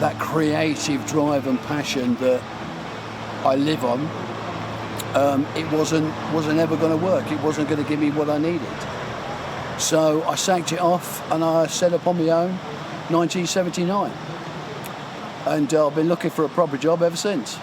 that creative drive and passion that I live on, it wasn't ever going to work. It wasn't going to give me what I needed. So I sacked it off and I set up on my own, 1979. And I've been looking for a proper job ever since.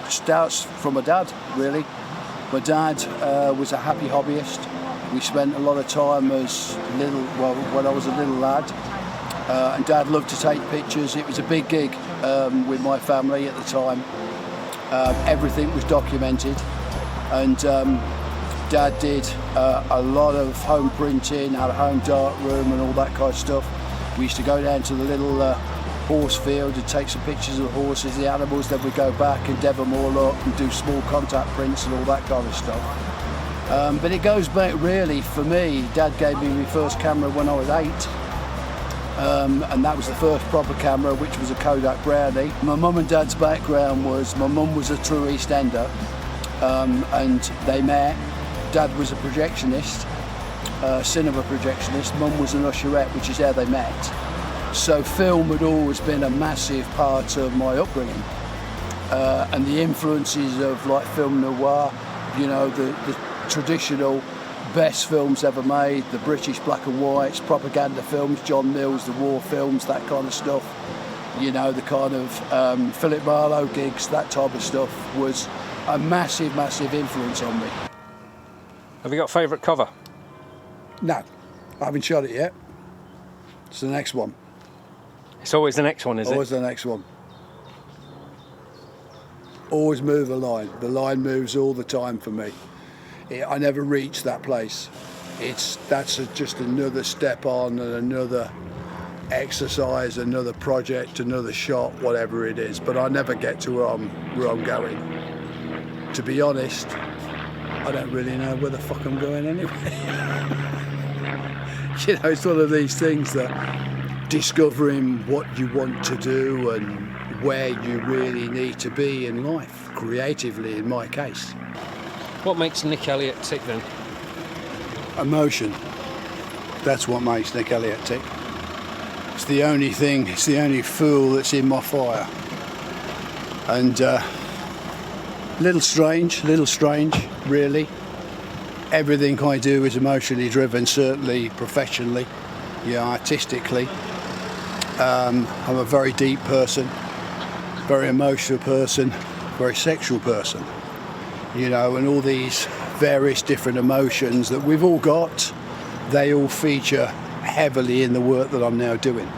Starts from my dad, really. My dad was a happy hobbyist. We spent a lot of time when I was a little lad, and Dad loved to take pictures. It was a big gig with my family at the time. Everything was documented, and Dad did a lot of home printing, had a home dark room and all that kind of stuff. We used to go down to the little horse field and take some pictures of the horses, the animals, then we'd go back and dev them all up and do small contact prints and all that kind of stuff. But it goes back really, for me, Dad gave me my first camera when I was 8. And that was the first proper camera, which was a Kodak Brownie. My mum and Dad's background was, my mum was a true East Ender, and they met. Dad was a projectionist, cinema projectionist. Mum was an usherette, which is how they met. So film had always been a massive part of my upbringing, and the influences of like film noir, you know, the traditional best films ever made, the British black and whites, propaganda films, John Mills, the war films, that kind of stuff, you know, the kind of Philip Marlowe gigs, that type of stuff was a massive, massive influence on me. Have you got a favourite cover? No, I haven't shot it yet. It's the next one. It's always the next one, is it? Always the next one. Always move a line. The line moves all the time for me. I never reach that place. That's just another step on and another exercise, another project, another shot, whatever it is. But I never get to where I'm going. To be honest, I don't really know where the fuck I'm going anyway. You know, it's one of these things that discovering what you want to do and where you really need to be in life, creatively in my case. What makes Nick Elliott tick then? Emotion. That's what makes Nick Elliott tick. It's the only thing, it's the only fuel that's in my fire. And little strange, really. Everything I do is emotionally driven, certainly professionally, yeah, artistically. I'm a very deep person, very emotional person, very sexual person, you know, and all these various different emotions that we've all got, they all feature heavily in the work that I'm now doing.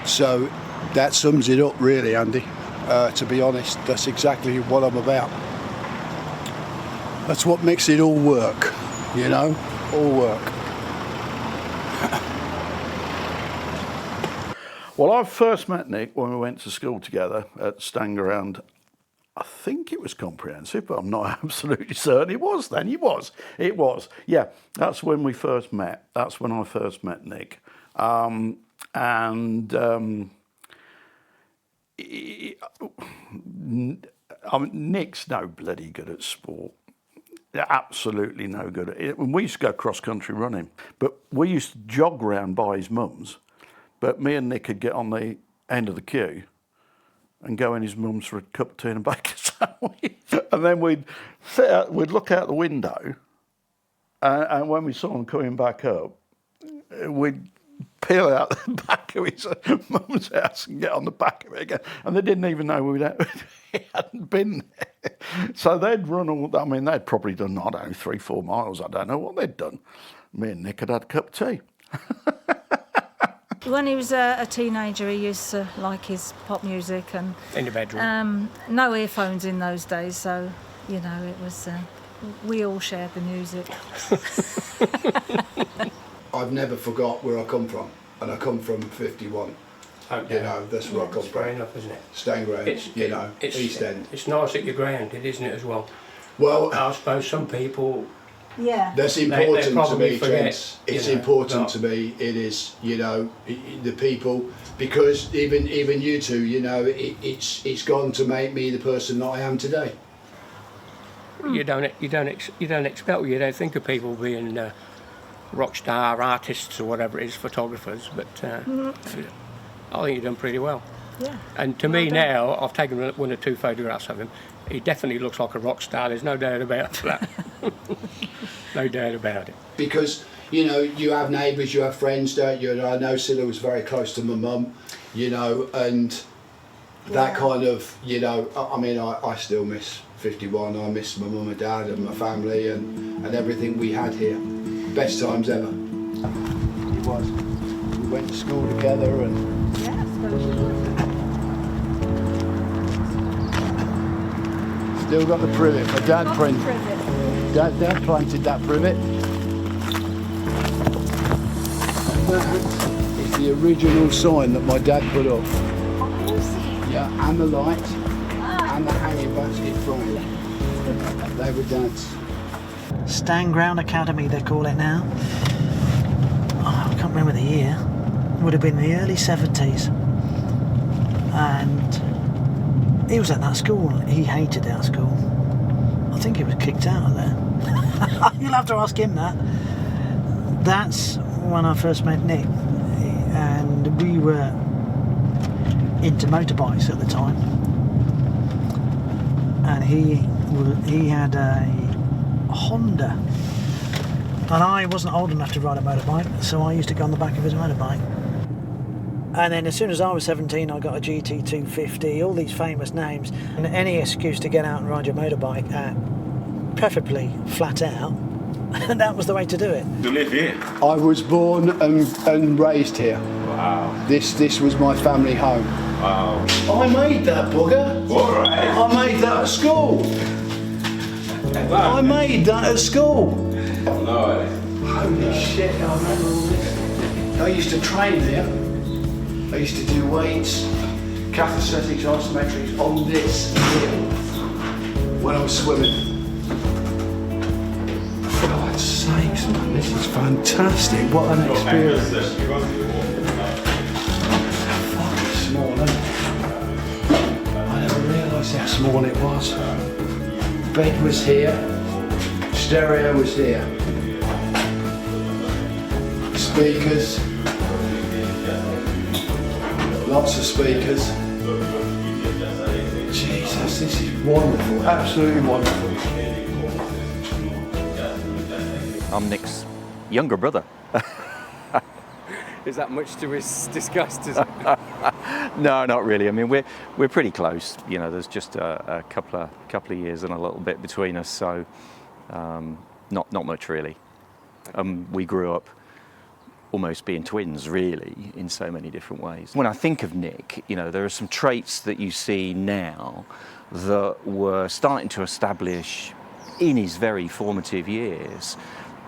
So that sums it up really, Andy. To be honest, that's exactly what I'm about. That's what makes it all work, you know, all work. Well, I first met Nick when we went to school together at Stangaround. I think it was comprehensive, but I'm not absolutely certain. It was then, it was. Yeah, that's when we first met. That's when I first met Nick. Nick's no bloody good at sport. Absolutely no good at it. We used to go cross-country running, but we used to jog round by his mum's. But me and Nick would get on the end of the queue and go in his mum's for a cup of tea and a bacon sandwich. And then we'd look out the window, and when we saw him coming back up, we'd peel out the back of his mum's house and get on the back of it again. And they didn't even know he hadn't been there. So they'd run they'd probably done, I don't know, 3-4 miles. I don't know what they'd done. Me and Nick had had a cup of tea. When he was a teenager, he used to like his pop music and in the bedroom. No earphones in those days, so you know it was. We all shared the music. I've never forgot where I come from, and I come from 51. Okay. You know, that's where I come from. Fair enough, isn't it? Stangaround, East End. It's nice that you're grounded, isn't it, as well? Well, I suppose some people Yeah. That's they important to probably me, forget, gents. It's you know, important not- to me. It is, you know, the people, because even you two, you know, it's gone to make me the person that I am today. You don't expect, you don't think of people being rock star artists or whatever it is, photographers, but I think you've done pretty well. Yeah. And to me now, I've taken 1 or 2 photographs of him. He definitely looks like a rock star. There's no doubt about that. No doubt about it. Because, you know, you have neighbours, you have friends, don't you? And I know Scylla was very close to my mum, you know, and that kind of, you know, I mean, I still miss 51. I miss my mum and dad and my family and everything we had here. Best times ever. It was. We went to school together and... Yeah, I suppose you would. Still got the privet. My dad Dad planted that privet. And that is the original sign that my dad put up. Yeah, and the light, and the hanging basket frame. They were Dad's. Stand Ground Academy, they call it now. Oh, I can't remember the year. It would have been the early 70s. And he was at that school. He hated that school. I think he was kicked out of there. You'll have to ask him that. That's when I first met Nick. And we were into motorbikes at the time. And he had a Honda. And I wasn't old enough to ride a motorbike, so I used to go on the back of his motorbike. And then as soon as I was 17, I got a GT250, all these famous names, and any excuse to get out and ride your motorbike, preferably flat out, and that was the way to do it. You live here? I was born and raised here. Wow. This was my family home. Wow. I made that bugger. All right. I made that at school. I made that at school. No. Holy shit, I remember all this. I used to train there. I used to do weights, catastatics, isometrics on this hill when I was swimming. For God's sakes, man, this is fantastic. What an experience. Fucking small, isn't it? I never realised how small it was. Bed was here, stereo was here, speakers. Lots of speakers. Jesus, this is wonderful, absolutely wonderful. I'm Nick's younger brother. Is that much to his disgust? Is it? No, not really. I mean, we're pretty close. You know, there's just a couple of years and a little bit between us, so not much really. We grew up almost being twins, really, in so many different ways. When I think of Nick, you know, there are some traits that you see now that were starting to establish in his very formative years.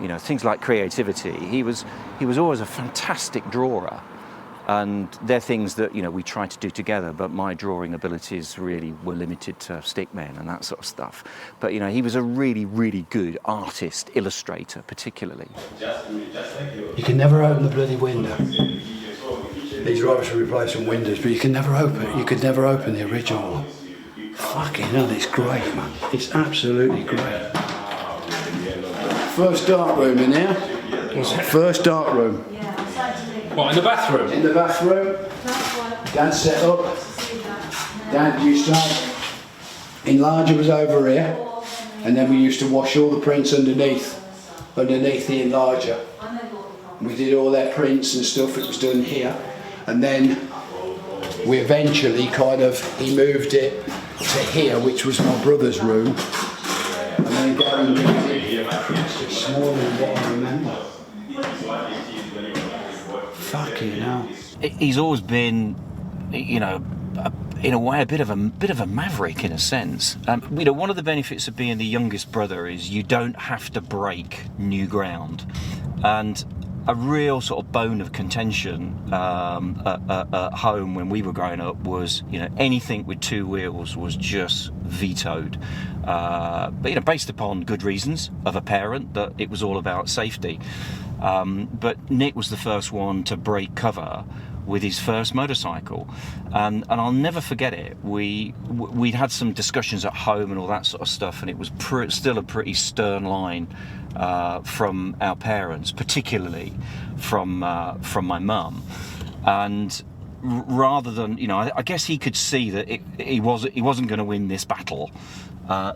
You know, things like creativity. He was always a fantastic drawer, and they're things that, you know, we try to do together, but my drawing abilities really were limited to stickmen and that sort of stuff. But, you know, he was a really, really good artist, illustrator particularly. You can never open the bloody window. These are obviously replacement windows, but you can never open it. You could never open the original one. Fucking hell, it's great, man. It's absolutely great. First dark room in here. First dark room. What, in the bathroom? In the bathroom. Dad set up. Dad used to have enlarger was over here, and then we used to wash all the prints underneath the enlarger. We did all their prints and stuff. It was done here, and then we eventually he moved it to here, which was my brother's room, and then Gary moved it smaller than what I remember. Fucking hell. He's always been, you know, in a way, a bit of a maverick in a sense. You know, one of the benefits of being the youngest brother is you don't have to break new ground, and a real sort of bone of contention at home when we were growing up was, anything with 2 wheels was just vetoed. But, based upon good reasons of a parent, that it was all about safety. But Nick was the first one to break cover with his first motorcycle, and I'll never forget it. We'd had some discussions at home and all that sort of stuff, and it was still a pretty stern line from our parents, particularly from my mum. And rather than, I guess he could see that he wasn't going to win this battle.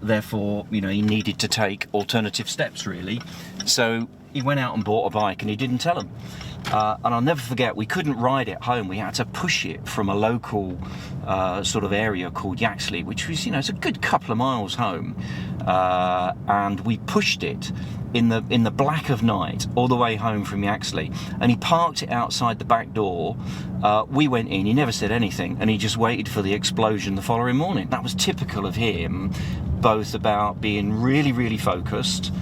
Therefore, he needed to take alternative steps, really. So he went out and bought a bike, and he didn't tell them. And I'll never forget, we couldn't ride it home. We had to push it from a local sort of area called Yaxley, which was, it's a good couple of miles home. And we pushed it in the black of night all the way home from Yaxley. And he parked it outside the back door. We went in, he never said anything, and he just waited for the explosion the following morning. That was typical of him, both about being really, really focused,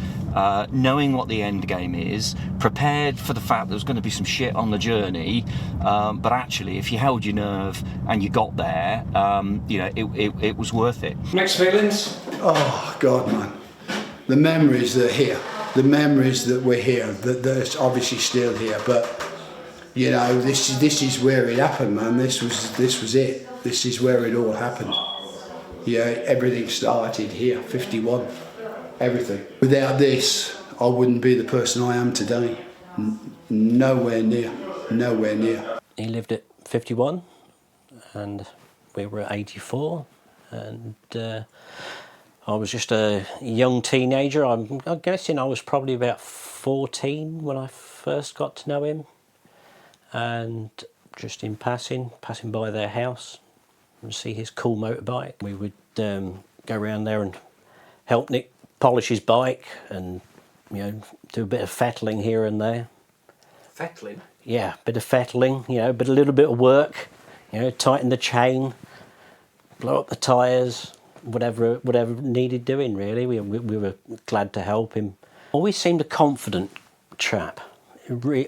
knowing what the end game is, prepared for the fact there was going to be some shit on the journey, but actually, if you held your nerve and you got there, it was worth it. Next feelings? Oh, God, man. The memories that are here, the memories that we're here, that's obviously still here, but, this is where it happened, man. This was it. This is where it all happened. Everything started here, 51. Everything. Without this, I wouldn't be the person I am today. Nowhere near. Nowhere near. He lived at 51 and we were at 84, and I was just a young teenager. I'm guessing I was probably about 14 when I first got to know him, and just in passing by their house and see his cool motorbike, we would go around there and help Nick polish his bike and, do a bit of fettling here and there. Fettling? Yeah, a bit of fettling, but a little bit of work, tighten the chain, blow up the tyres, whatever needed doing, really. We were glad to help him. Always seemed a confident chap,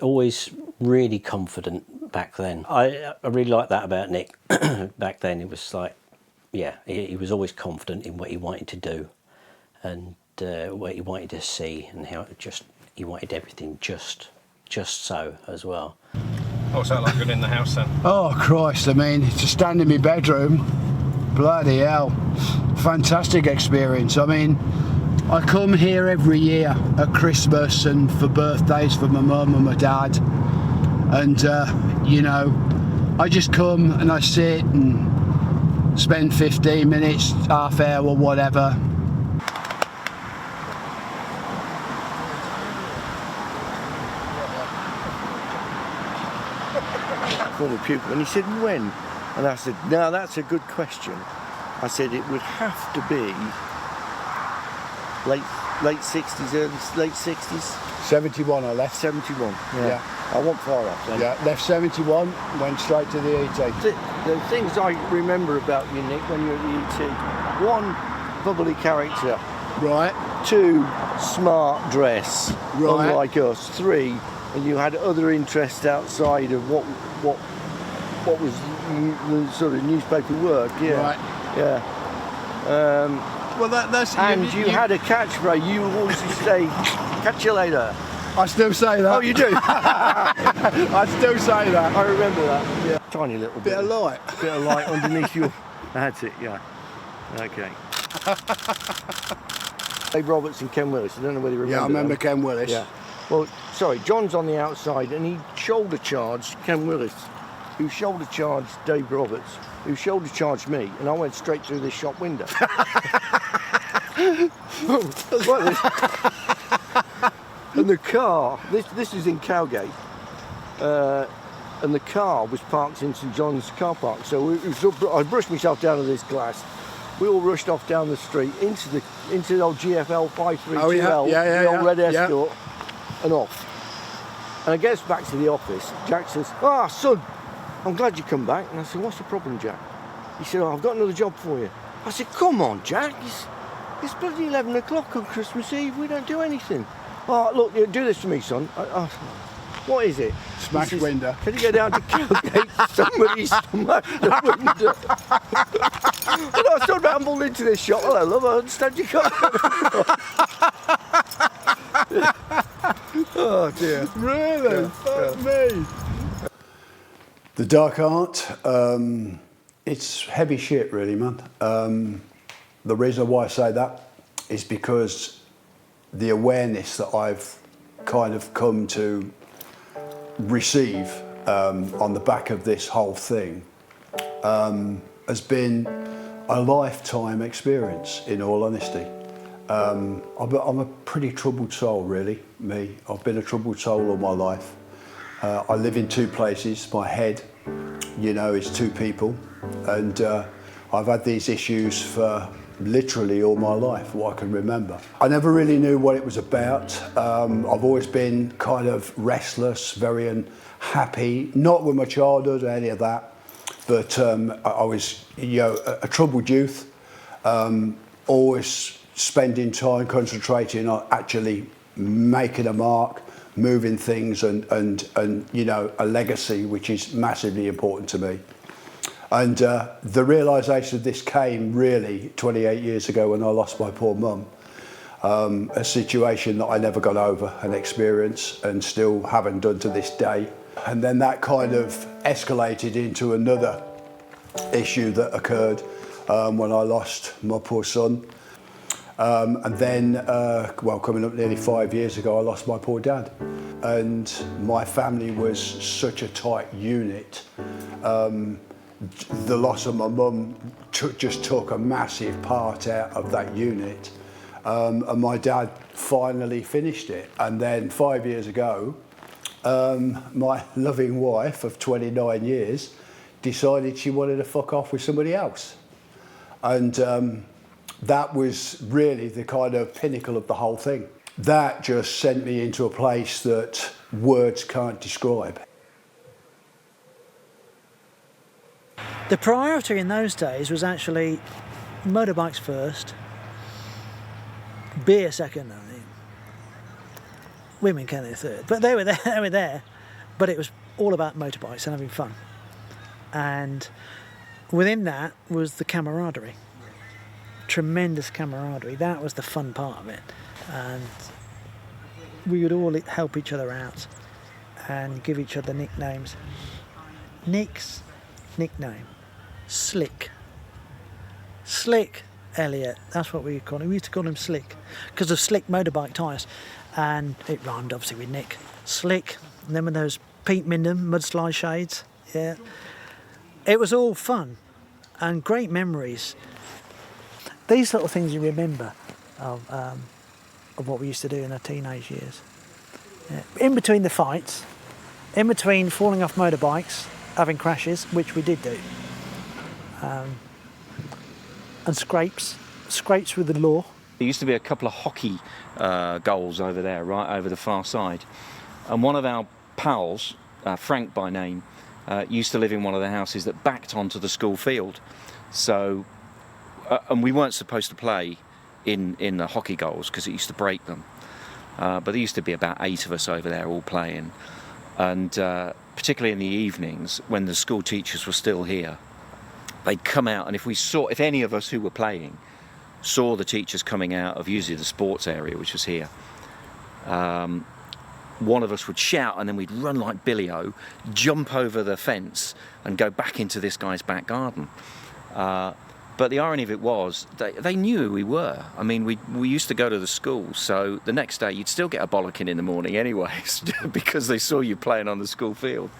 always really confident back then. I really liked that about Nick. Back then it was like, he was always confident in what he wanted to do, and what he wanted to see, and how he wanted everything just so as well. What's that like good in the house then? Oh, Christ, to stand in my bedroom, bloody hell, fantastic experience. I come here every year at Christmas and for birthdays for my mum and my dad, and I just come and I sit and spend 15 minutes, half hour, whatever. Former pupil, and he said, when? And I said, now that's a good question. I said it would have to be late 60s, late 60s. 71 I left. 71, yeah. I wasn't far off then. Yeah, left 71, went straight to the ET. The things I remember about you, Nick, when you were at the ET, 1, bubbly character. Right. 2, smart dress, right. Unlike us. 3, and you had other interests outside of what was the sort of newspaper work, yeah. Right. Yeah. Well, that's... And you had a catchphrase. You always say, catch you later. I still say that. Oh, you do? I still say that. I remember that, yeah. Tiny little bit of light. Bit of light underneath your... That's it, yeah. Okay. Dave Roberts and Ken Willis. I don't know whether you remember. Yeah, I remember them. Ken Willis. Yeah. Well, sorry, John's on the outside and he shoulder charged Ken Willis, who shoulder charged Dave Roberts, who shoulder charged me, and I went straight through this shop window. And the car, this is in Cowgate, and the car was parked in St John's car park. So I brushed myself down to this glass. We all rushed off down the street into the old GFL 532L, the old red Escort, and off. And I gets back to the office. Jack says, son, I'm glad you come back. And I said, what's the problem, Jack? He said, I've got another job for you. I said, come on, Jack, it's bloody 11 o'clock on Christmas Eve. We don't do anything. Oh, look, do this for me, son. What is it? Smash window. Can you go down to Kilgate? Somebody smashed the window. And I sort of rambled into this shop. Hello, love, I understand you can't. Oh dear. Really? Fuck me. The dark art, it's heavy shit really, man. The reason why I say that is because the awareness that I've kind of come to receive on the back of this whole thing has been a lifetime experience, in all honesty. I'm a pretty troubled soul, really, me. I've been a troubled soul all my life. I live in two places. My head, you know, is two people. And I've had these issues for literally all my life, what I can remember. I never really knew what it was about. I've always been kind of restless, very unhappy, not with my childhood or any of that, but I was, you know, a troubled youth, always spending time concentrating on actually making a mark, moving things and you know, a legacy, which is massively important to me. And the realisation of this came really 28 years ago when I lost my poor mum. A situation that I never got over, an experience, and still haven't done to this day. And then that kind of escalated into another issue that occurred when I lost my poor son. And then, well, coming up nearly 5 years ago, I lost my poor dad. And my family was such a tight unit. The loss of my mum just took a massive part out of that unit. And my dad finally finished it. And then 5 years ago, my loving wife of 29 years decided she wanted to fuck off with somebody else. And that was really the kind of pinnacle of the whole thing. That just sent me into a place that words can't describe. The priority in those days was actually motorbikes first, beer second, I mean. Women came in third, but they were there. But it was all about motorbikes and having fun. And within that was the camaraderie. Tremendous camaraderie. That was the fun part of it. And we would all help each other out and give each other nicknames. Nick's nickname, Slick. Slick Elliott, that's what we call him. We used to call him Slick because of slick motorbike tyres, and it rhymed obviously with Nick. Slick, and then with those Pete Mindham mudslide shades, yeah. It was all fun and great memories. These sort of things you remember of what we used to do in our teenage years. Yeah. In between the fights, in between falling off motorbikes, having crashes, which we did do, and scrapes with the law. There used to be a couple of hockey goals over there, right over the far side. And one of our pals, Frank by name, used to live in one of the houses that backed onto the school field. So, and we weren't supposed to play in the hockey goals because it used to break them. But there used to be about 8 of us over there all playing. And particularly in the evenings when the school teachers were still here, they'd come out, and if any of us who were playing saw the teachers coming out of usually the sports area, which was here, one of us would shout, and then we'd run like Billy-O, jump over the fence and go back into this guy's back garden. But the irony of it was, they knew who we were. I mean, we used to go to the school, so the next day you'd still get a bollocking in the morning anyways, because they saw you playing on the school field.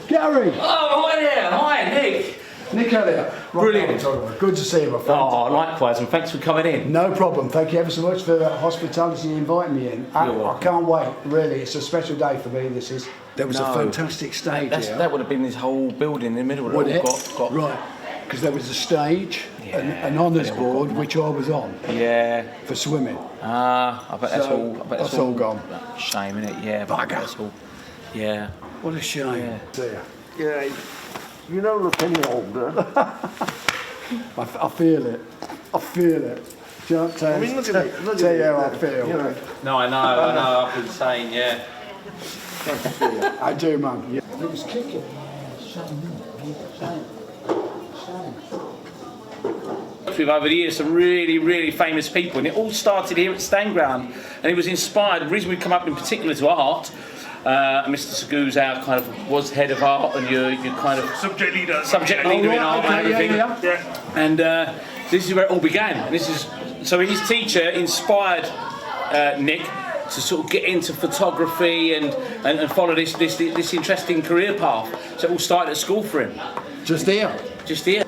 Gary! Oh, hi there. Hi, Nick. Nick Elliott. Brilliant. Good to see you, my friend. Oh, likewise, and thanks for coming in. No problem. Thank you ever so much for the hospitality and inviting me in. I can't wait, really. It's a special day for me, this is. There was a fantastic stage here. That would have been this whole building in the middle. Would it? Got right. because there was a stage, an honours board, which I was on. Yeah. For swimming. I bet that's all. I bet that's all gone. Shame, isn't it? Yeah. But that's all. Yeah. What a shame. Yeah. Dear. Yeah, you don't look any older. I feel it. I feel it. Do you know what I'm saying? Tell you how I feel. You know. No, I know. I've been saying, yeah. I do, man. Yeah. It was kicking. We've over the years some really famous people, and it all started here at Stand Ground, and it was inspired. The reason we come up in particular to art, Mr. Sagoo's our kind of was head of art, and you're kind of subject leader in art and everything. Yeah. And this is where it all began. So his teacher inspired Nick to sort of get into photography and follow this interesting career path. So it all started at school for him. Just here. Just here. Did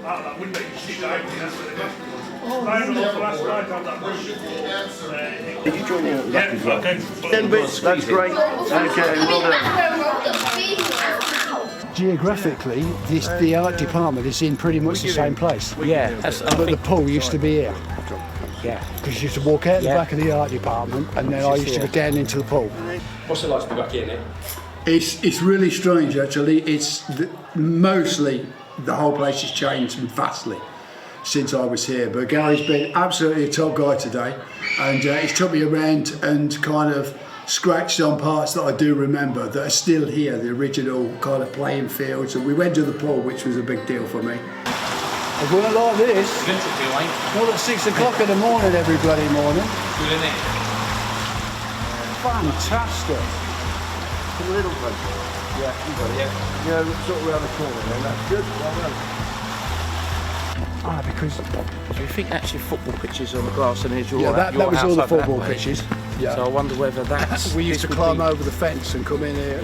you join in that as well? 10 bits, that's great. Okay, well done. Geographically, the art department is in pretty much the same place. Yeah. But the pool used to be here. Yeah. Because you used to walk out the back of the art department, and then I used to go down into the pool. What's it like to be back here, Nick? It's really strange, actually. Mostly the whole place has changed vastly since I was here. But Gary's been absolutely a top guy today, and he's took me around and kind of scratched on parts that I do remember that are still here, the original kind of playing fields. And we went to the pool, which was a big deal for me. It weren't like this. Not at 6 o'clock in the morning every bloody morning. Good, isn't it? Fantastic. A little bit. Yeah, you got it. Yeah, sort of around the corner then. That's good. Well done. Because do you think that's your football pitches on the grass and here's your that was all the football pitches. Yeah. So I wonder whether that's we used to climb over the fence and come in here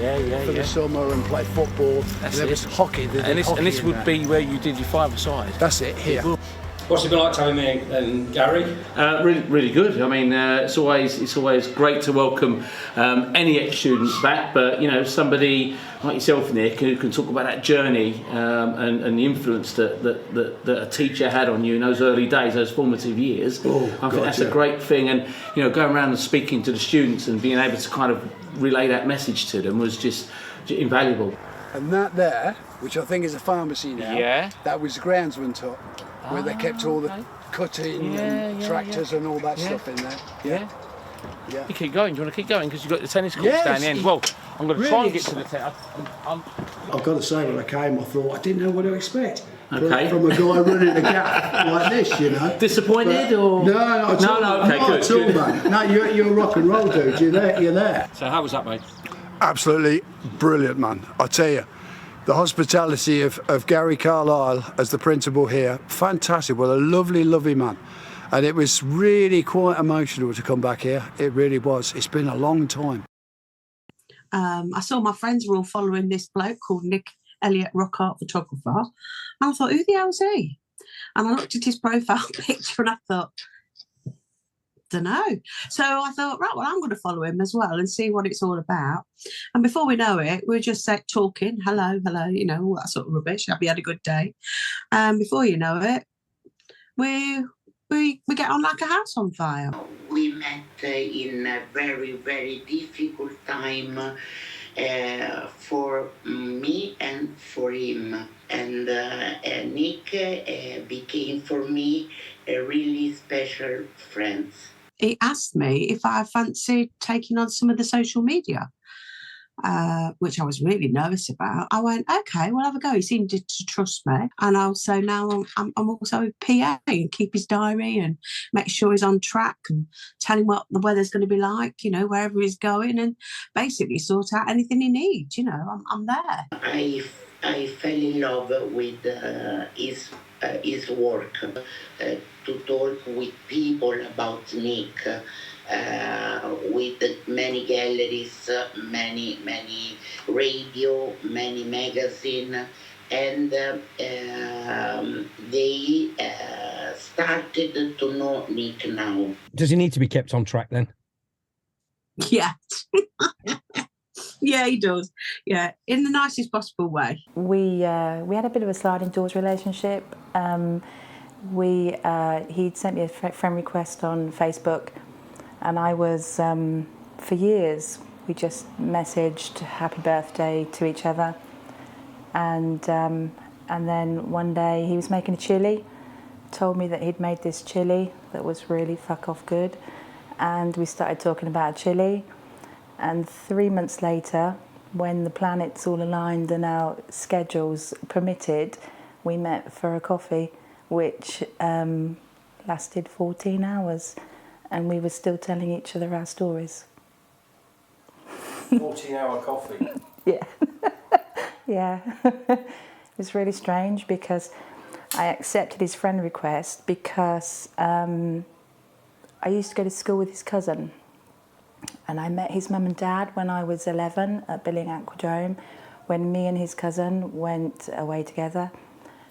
for the summer and play football. That's there was hockey. And this would be where you did your five-a-side. That's it here. What's it been like having me and Gary? Really good. I mean, it's always great to welcome any ex-students back, but somebody like yourself, Nick, who can talk about that journey and the influence that a teacher had on you in those early days, those formative years. I think that's a great thing, and going around and speaking to the students and being able to kind of relay that message to them was just invaluable. And that there, which I think is a pharmacy now, that was the groundsman top, where they kept all the cutting and tractors and all that stuff in there. Yeah. You keep going. Do you want to keep going? Because you've got the tennis courts down the end. Well, I'm going to try and get to the tennis. I've got to say, when I came, I thought I didn't know what to expect. Okay. From a guy running a gaff like this, Disappointed or? No, not at all. No, okay, not good. At all, mate. No, you're a rock and roll dude. You're there. So how was that, mate? Absolutely brilliant, man. I tell you. The hospitality of Gary Carlisle as the principal here, fantastic. Well, a lovely man. And it was really quite emotional to come back here. It really was. It's been a long time. I saw my friends were all following this bloke called Elliott, rock art photographer. And I thought, who the hell's he? And I looked at his profile picture and I thought, don't know. So I thought, right, well, I'm going to follow him as well and see what it's all about. And before we know it, we were just talking, hello, all that sort of rubbish. We had a good day. And before you know it, we get on like a house on fire. We met in a very difficult time for me and for him. And Nick became for me a really special friend. He asked me if I fancied taking on some of the social media, which I was really nervous about. I went, okay, we'll have a go. He seemed to trust me. And also now I'm also a PA and keep his diary and make sure he's on track and tell him what the weather's going to be like, wherever he's going, and basically sort out anything he needs. I'm there. I fell in love with his work, to talk with people about Nick, with many galleries, many radio, many magazine, and they started to know Nick now. Does he need to be kept on track then? Yeah. Yeah, he does. Yeah, in the nicest possible way. We had a bit of a sliding doors relationship. He'd sent me a friend request on Facebook, and I was for years we just messaged happy birthday to each other, and then one day he was making a chili, told me that he'd made this chili that was really fuck off good, and we started talking about chili. And 3 months later, when the planets all aligned and our schedules permitted, we met for a coffee, which lasted 14 hours, and we were still telling each other our stories. 14-hour coffee. Yeah. Yeah. It was really strange because I accepted his friend request because I used to go to school with his cousin. And I met his mum and dad when I was 11 at Billing Aquadrome, when me and his cousin went away together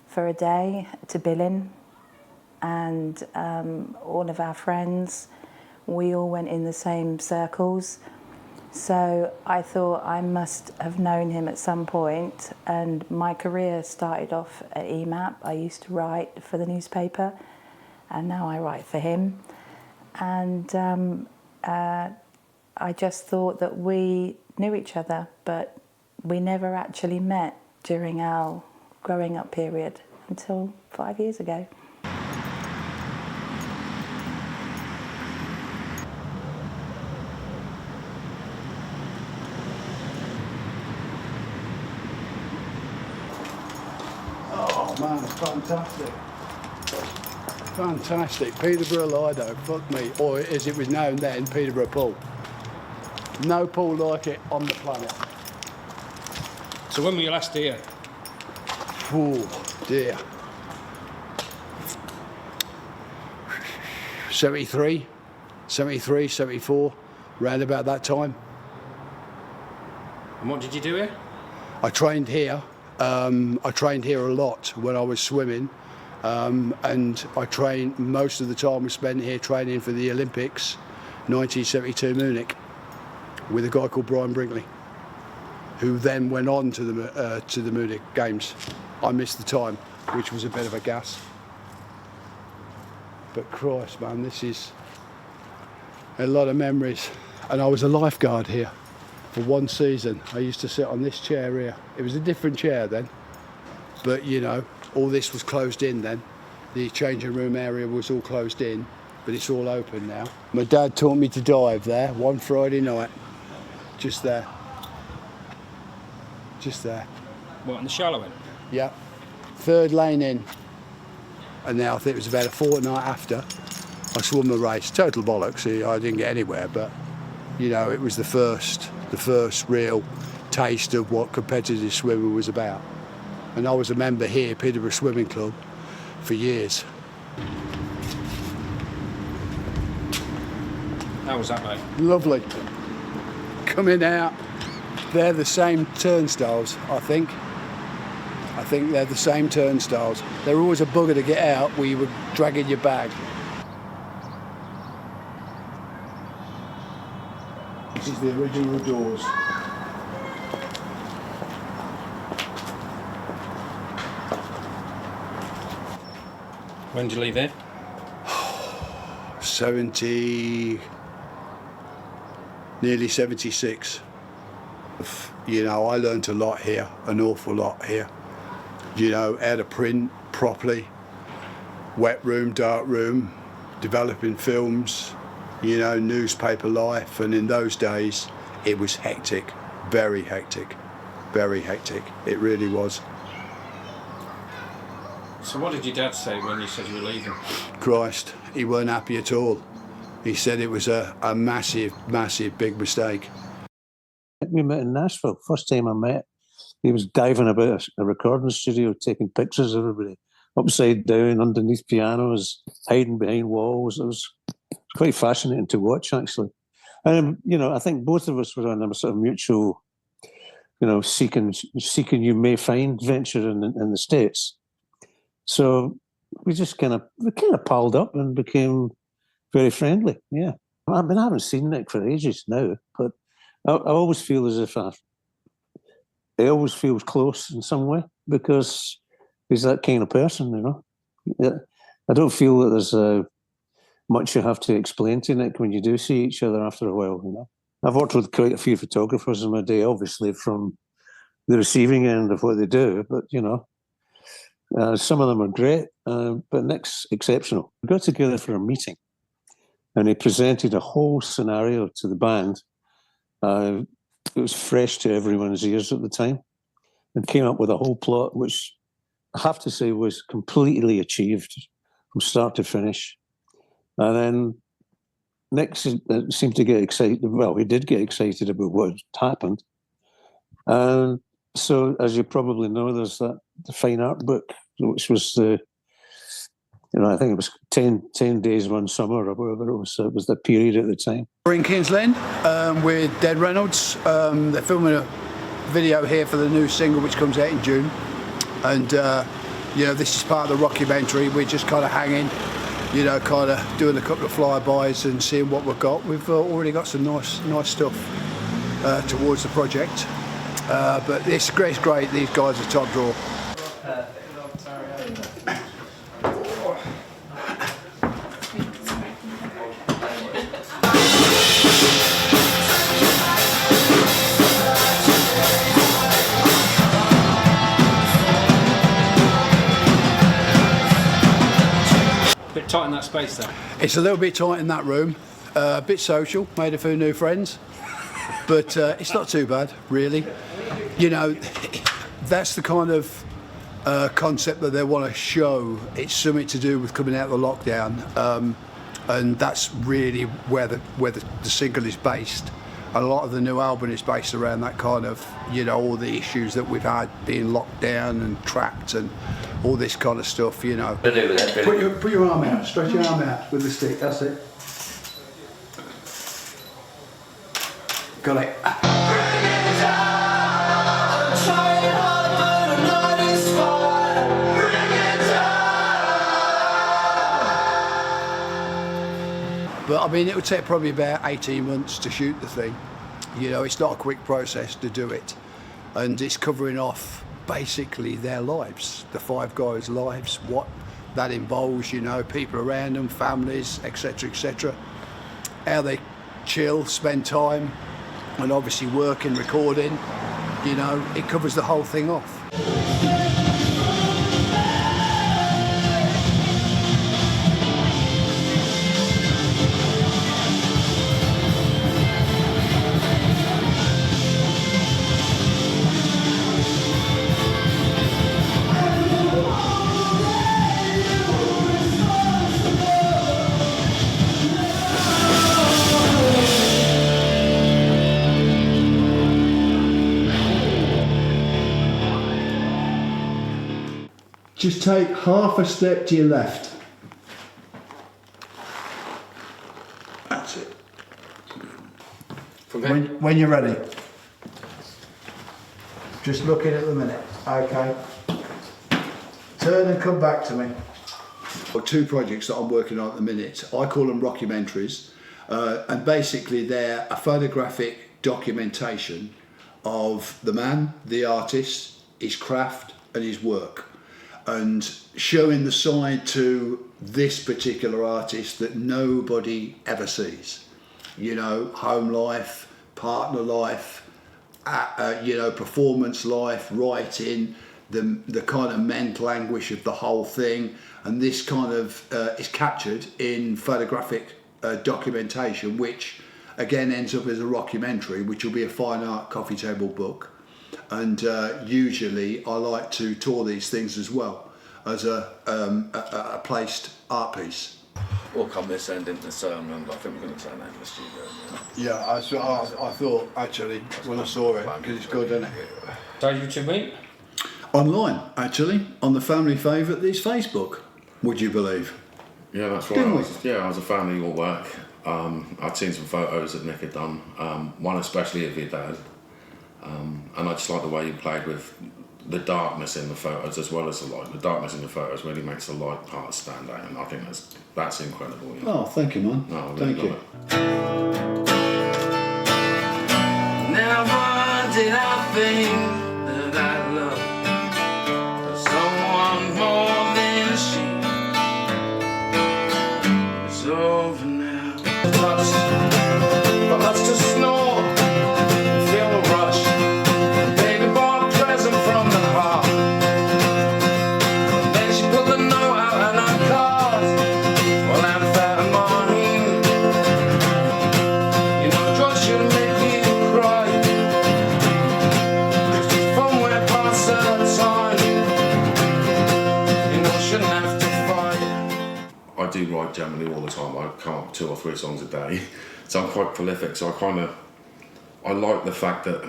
for a day to Billing. And all of our friends, we all went in the same circles. So I thought I must have known him at some point. And my career started off at EMAP. I used to write for the newspaper, and now I write for him. And I just thought that we knew each other, but we never actually met during our growing up period until 5 years ago. Oh man, fantastic. Fantastic. Peterborough Lido, fuck me. Or as it was known then, Peterborough Pool. No pool like it on the planet. So when were you last here? Oh dear. 73, 74, round about that time. And what did you do here? I trained here. I trained here a lot when I was swimming. And I trained, most of the time was spent here training for the Olympics, 1972 Munich, with a guy called Brian Brinkley, who then went on to the Munich Games. I missed the time, which was a bit of a gas. But Christ, man, this is a lot of memories. And I was a lifeguard here for one season. I used to sit on this chair here. It was a different chair then, but you know, all this was closed in then. The changing room area was all closed in, but it's all open now. My dad taught me to dive there one Friday night. Just there. Just there. What, in the shallow end? Yeah. Third lane in. And now I think it was about a fortnight after I swum the race. Total bollocks. I didn't get anywhere, but you know, it was the first real taste of what competitive swimming was about. And I was a member here, Peterborough Swimming Club, for years. How was that, mate? Lovely. Coming out, they're the same turnstiles, I think. I think they're the same turnstiles. They're always a bugger to get out where you were dragging your bag. This is the original doors. When did you leave here? 70, nearly 76. You know, I learnt a lot here, an awful lot here. You know, how to print properly, wet room, dark room, developing films, you know, newspaper life. And in those days, it was hectic, very hectic, very hectic. It really was. So what did your dad say when you said you were leaving? Christ, he weren't happy at all. He said it was a massive, massive, big mistake. We met in Nashville. First time I met, he was diving about a recording studio, taking pictures of everybody, upside down, underneath pianos, hiding behind walls. It was quite fascinating to watch, actually. And you know, I think both of us were on a sort of mutual, you know, seeking you may find venture in the States. So we just kind of palled up and became very friendly. Yeah, I mean, I haven't seen Nick for ages now, but I always feel as if he always feels close in some way because he's that kind of person, you know. Yeah, I don't feel that there's much you have to explain to Nick when you do see each other after a while, you know. I've worked with quite a few photographers in my day, obviously from the receiving end of what they do, but you know, some of them are great, but Nick's exceptional. We got together for a meeting and he presented a whole scenario to the band. It was fresh to everyone's ears at the time and came up with a whole plot, which I have to say was completely achieved from start to finish. And then Nick seemed to get excited. Well, he did get excited about what happened. And so, as you probably know, there's the fine art book, which was I think it was 10 days one summer or whatever it was the period at the time. We're in Kings Lynn with Dead Reynolds. They're filming a video here for the new single which comes out in June. And, this is part of the rockumentary. We're just kind of hanging, kind of doing a couple of flybys and seeing what we've got. We've already got some nice stuff towards the project. But it's great. These guys are top draw. Bit tight in that space there. It's a little bit tight in that room, a bit social, made a few new friends, but it's not too bad, really. That's the kind of concept that they want to show. It's something to do with coming out of the lockdown, and that's really where the single is based. A lot of the new album is based around that kind of, all the issues that we've had, being locked down and trapped and all this kind of stuff, Put your arm out, stretch your arm out with the stick, that's it. Got it. But I mean, it would take probably about 18 months to shoot the thing. It's not a quick process to do it. And it's covering off basically their lives, the five guys' lives, what that involves, people around them, families, etc., how they chill, spend time, and obviously work and recording. It covers the whole thing off. Just take half a step to your left. That's it. When you're ready. Just looking at the minute. Okay. Turn and come back to me. Got two projects that I'm working on at the minute. I call them Documentaries, and basically they're a photographic documentation of the man, the artist, his craft and his work, and showing the side to this particular artist that nobody ever sees. Home life, partner life, performance life, writing, the kind of mental anguish of the whole thing, and this kind of is captured in photographic documentation, which again ends up as a rockumentary, which will be a fine art coffee table book. And usually I like to tour these things as well as a placed art piece. We'll come this end into the sermon, I think we're going to turn that in the studio. Yeah, I thought actually when I saw it, because it's good, isn't it? So you two meet? Online, actually, on the family favourite, this Facebook, would you believe? Yeah, that's right. I was a family all work. I'd seen some photos that Nick had done, one especially of your dad. And I just like the way you played with the darkness in the photos as well as the light. The darkness in the photos really makes the light part stand out, and I think that's incredible. Oh, thank you, man. No, I really thank you. love it. Never did I think that I'd love someone more than she. It's over now. But let's just snore, feel the rush. Baby bought a present from the heart. Then she put the note out and I called. Well, I'm fat and morning. You know, drugs should make you cry. Just fun where past the time. You know, shouldn't have to fight. I do write generally all the time. I come up with 2 or 3 songs a day. So I'm quite prolific, so I like the fact that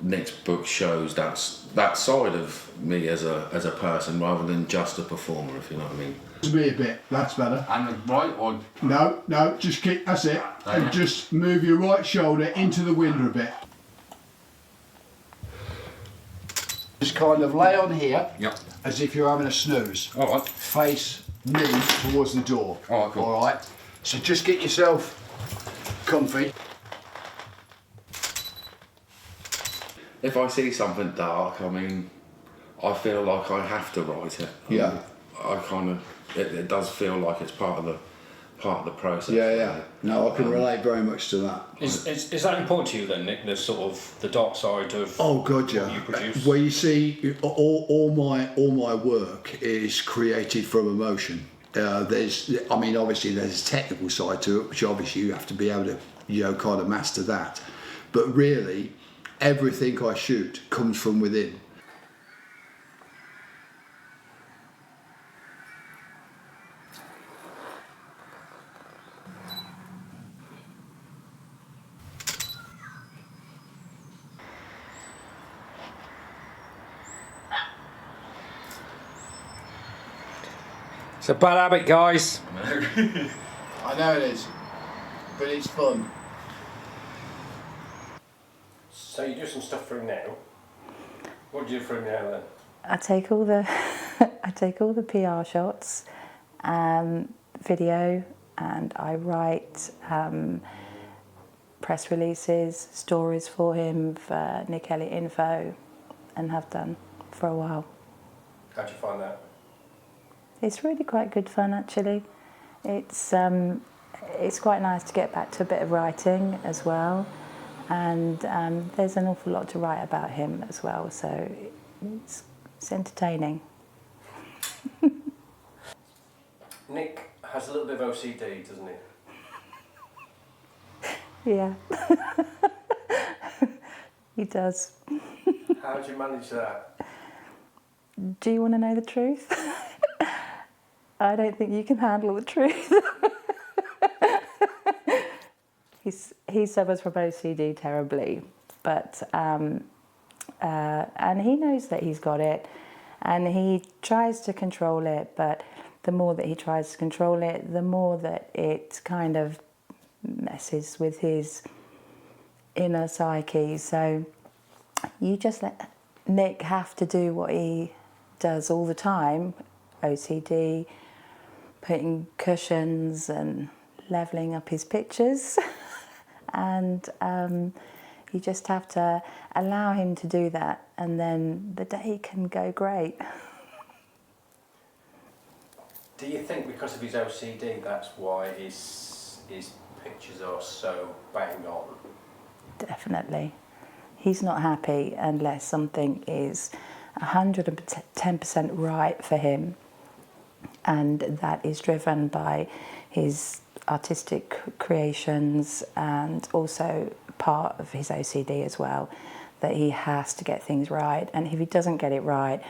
Nick's book shows that side of me as a person rather than just a performer, if you know what I mean. Me a bit, that's better. And the right one? No, just keep, that's it. And just move your right shoulder into the window a bit. Just kind of lay on here, as if you're having a snooze. All right. Face, knee towards the door. All right, cool. All right. So just get yourself comfy. If I see something dark, I mean, I feel like I have to write it. Yeah. I kind of, it does feel like it's part of the process. Yeah. No, I can relate very much to that. Is that important to you then, Nick? The sort of the dark side of God, yeah. what you produce? Well, you see, all my work is created from emotion. Obviously there's a technical side to it, which obviously you have to be able to, kind of master that. But really, everything I shoot comes from within. It's a bad habit, guys. I know it is, but it's fun. So you do some stuff for him now. What do you do for him now then? I take all the PR shots, video, and I write press releases, stories for him for Nick Elliott Info, and have done for a while. How'd you find that? It's really quite good fun, actually. It's quite nice to get back to a bit of writing as well, and there's an awful lot to write about him as well, so it's entertaining. Nick has a little bit of OCD, doesn't he? Yeah, he does. How do you manage that? Do you want to know the truth? I don't think you can handle the truth. He suffers from OCD terribly, but and he knows that he's got it, and he tries to control it. But the more that he tries to control it, the more that it kind of messes with his inner psyche. So you just let Nick have to do what he does all the time, OCD, putting cushions and levelling up his pictures. And you just have to allow him to do that, and then the day can go great. Do you think because of his OCD that's why his pictures are so bang on? Definitely. He's not happy unless something is 110% right for him, and that is driven by his artistic creations and also part of his OCD as well, that he has to get things right, and if he doesn't get it right,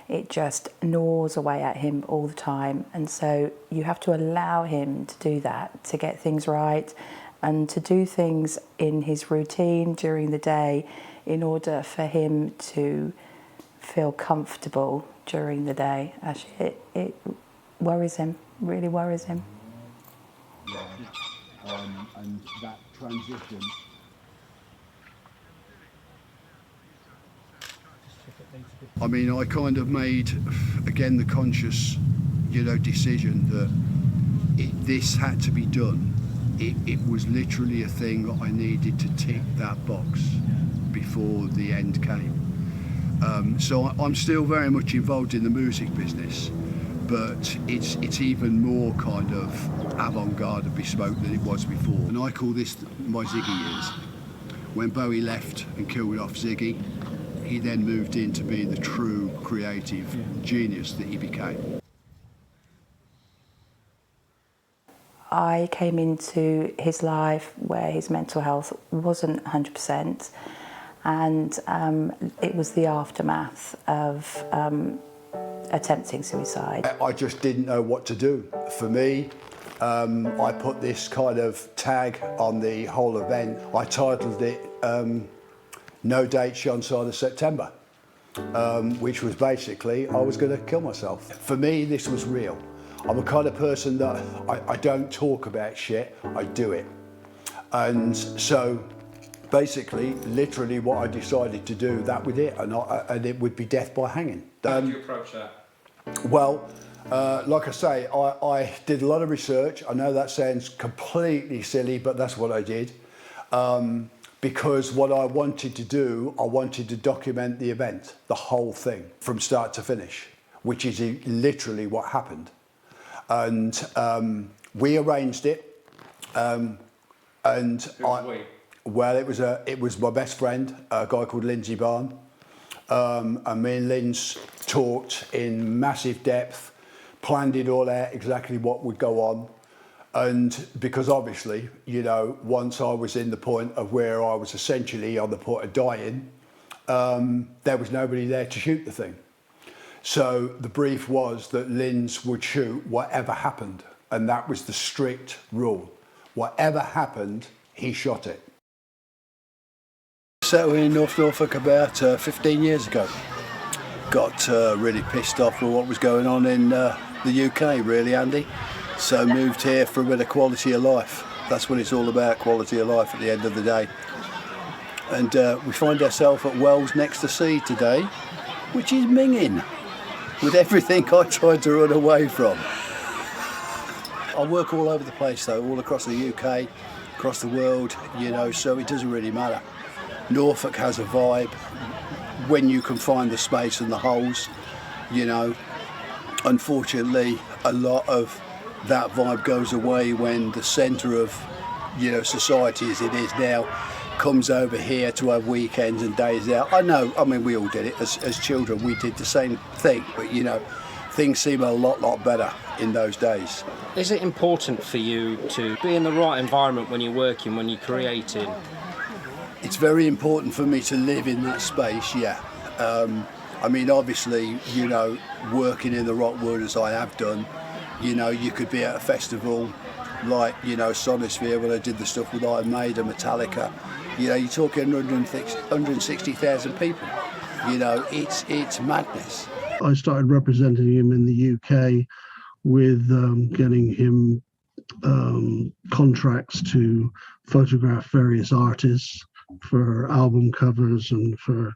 it just gnaws away at him all the time. And so you have to allow him to do that, to get things right and to do things in his routine during the day in order for him to feel comfortable during the day. Actually, it worries him, really worries him. And that transition. I mean, I kind of made, again, the conscious, decision that this had to be done it was literally a thing that I needed to tick that box before the end came. So I'm still very much involved in the music business, but it's even more kind of avant-garde and bespoke than it was before. And I call this my Ziggy years. When Bowie left and killed off Ziggy, he then moved into being the true creative genius that he became. I came into his life where his mental health wasn't 100%, and it was the aftermath of attempting suicide. I just didn't know what to do. For me, I put this kind of tag on the whole event. I titled it No Date Shone Side of September, which was basically I was going to kill myself. For me, this was real. I'm a kind of person that I don't talk about shit, I do it. And so basically, literally what I decided to do, that was it, and it would be death by hanging. How did you approach that? Well, like I say, I did a lot of research. I know that sounds completely silly, but that's what I did. Because what I wanted to do, I wanted to document the event, the whole thing, from start to finish, which is literally what happened. And we arranged it, and well, it was my best friend, a guy called Lindsay Barn, and me and Linz talked in massive depth, planned it all out exactly what would go on, and because obviously, you know, once I was in the point of where I was essentially on the point of dying, there was nobody there to shoot the thing. So the brief was that Linz would shoot whatever happened, and that was the strict rule. Whatever happened, he shot it. Settled in North Norfolk about 15 years ago. Got really pissed off with what was going on in the UK, really, Andy. So moved here for a bit of quality of life. That's what it's all about, quality of life at the end of the day. And we find ourselves at Wells Next to Sea today, which is minging with everything I tried to run away from. I work all over the place though, all across the UK, across the world, you know, so it doesn't really matter. Norfolk has a vibe when you can find the space and the holes, you know. Unfortunately, a lot of that vibe goes away when the centre of, you know, society as it is now comes over here to have weekends and days out. I know, I mean, we all did it as children, we did the same thing, but you know, things seem a lot better in those days. Is it important for you to be in the right environment when you're working, when you're creating? It's very important for me to live in that space, yeah. I mean, obviously, you know, working in the rock world as I have done, you know, you could be at a festival like, you know, Sonosphere when I did the stuff with Iron Maiden, Metallica. You know, you're talking 160,000 people. You know, it's madness. I started representing him in the UK with getting him contracts to photograph various artists for album covers and for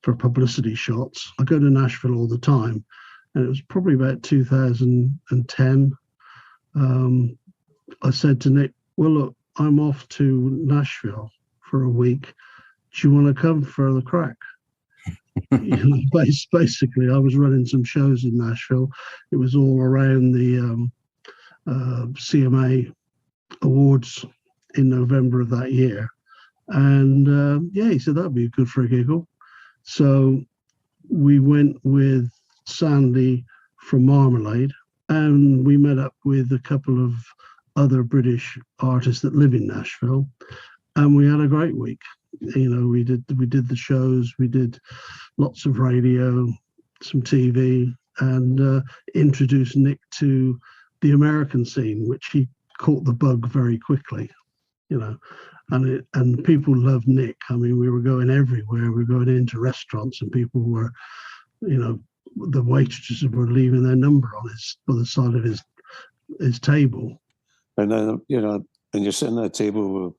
publicity shots. I go to Nashville all the time, and it was probably about 2010. I said to Nick, well, look, I'm off to Nashville for a week. Do you want to come for the crack? You know, basically, I was running some shows in Nashville. It was all around the CMA Awards in November of that year. And yeah, he said, that'd be good for a giggle. So we went with Sandy from Marmalade, and we met up with a couple of other British artists that live in Nashville, and we had a great week. You know, we did the shows, we did lots of radio, some TV, and introduced Nick to the American scene, which he caught the bug very quickly, you know. And people loved Nick. I mean, we were going everywhere. We were going into restaurants, and people were, you know, the waitresses were leaving their number on the side of his table. And then, you know, and you're sitting at a table with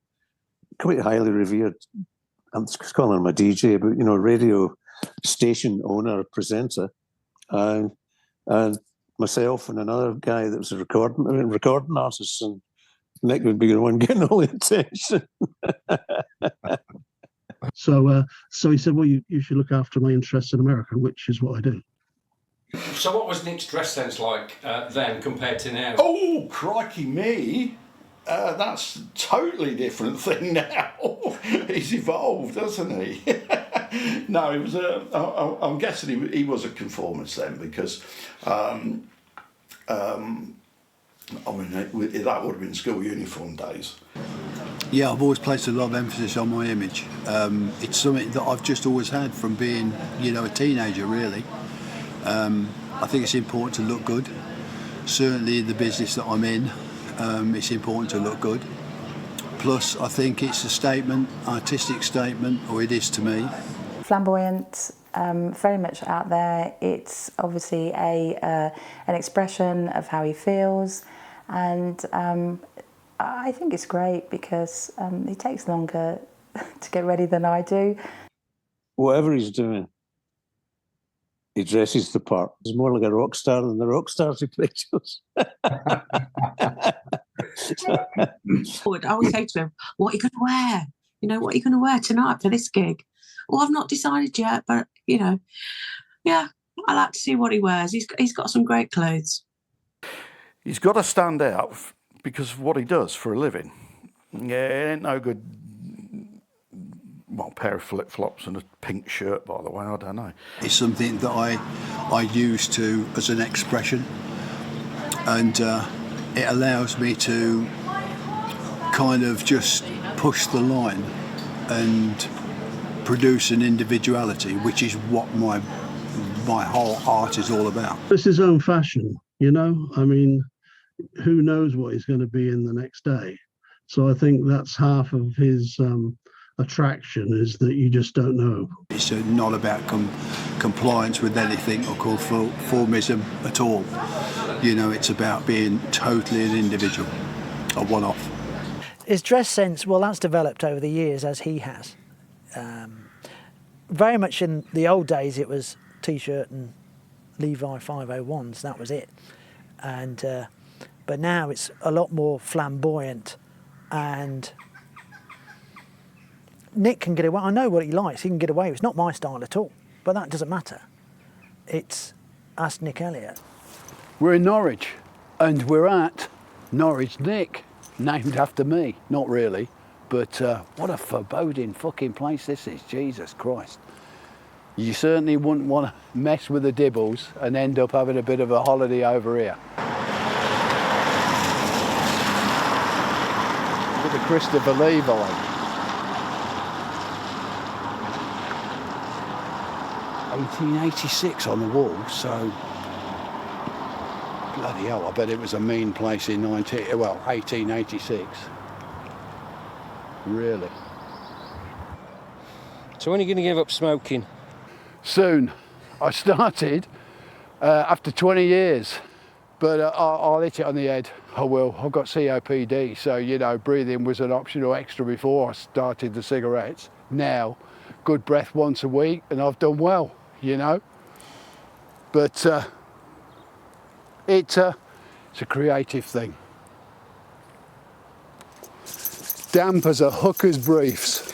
quite highly revered, I'm just calling him a DJ, but, you know, radio station owner, presenter, and myself and another guy that was a recording artist, and Nick would be the one getting all the attention. So he said, well, you should look after my interests in America, which is what I do. So what was Nick's dress sense like then compared to now? Oh, crikey me. That's a totally different thing now. He's evolved, hasn't he? No, he was I'm guessing he was a conformist then, because I mean, that would have been school uniform days. Yeah, I've always placed a lot of emphasis on my image. It's something that I've just always had from being, a teenager, really. I think it's important to look good. Certainly in the business that I'm in, it's important to look good. Plus, I think it's a statement, artistic statement, or it is to me. Flamboyant, very much out there. It's obviously an expression of how he feels, and I think it's great because he takes longer to get ready than I do. Whatever he's doing, he dresses the part. He's more like a rock star than the rock stars he pictures. I always say to him, what are you going to wear? What are you going to wear tonight for this gig? Well, I've not decided yet, but, yeah, I like to see what he wears. He's got some great clothes. He's got to stand out because of what he does for a living. Yeah, it ain't no good, pair of flip-flops and a pink shirt, by the way, I don't know. It's something that I use as an expression, and it allows me to kind of just push the line and produce an individuality, which is what my whole art is all about. It's his own fashion, I mean, who knows what he's going to be in the next day? So I think that's half of his attraction, is that you just don't know. It's not about compliance with anything or conformism at all. It's about being totally an individual, a one-off. His dress sense, well, that's developed over the years, as he has. Very much in the old days, it was T-shirt and Levi 501s, that was it. And but now it's a lot more flamboyant, and Nick can get away. I know what he likes. He can get away. It's not my style at all, but that doesn't matter. It's Ask Nick Elliott. We're in Norwich, and we're at Norwich Nick, named after me. Not really, but what a foreboding fucking place this is. Jesus Christ. You certainly wouldn't want to mess with the Dibbles and end up having a bit of a holiday over here. With the Christopher Levi. 1886 on the wall, so bloody hell, I bet it was a mean place in 1886. Really. So when are you going to give up smoking? Soon. I started after 20 years, but I'll hit it on the head. I will. I've got COPD, so breathing was an optional extra before I started the cigarettes. Now, good breath once a week, and I've done well. But it's a creative thing. Damp as a hooker's briefs.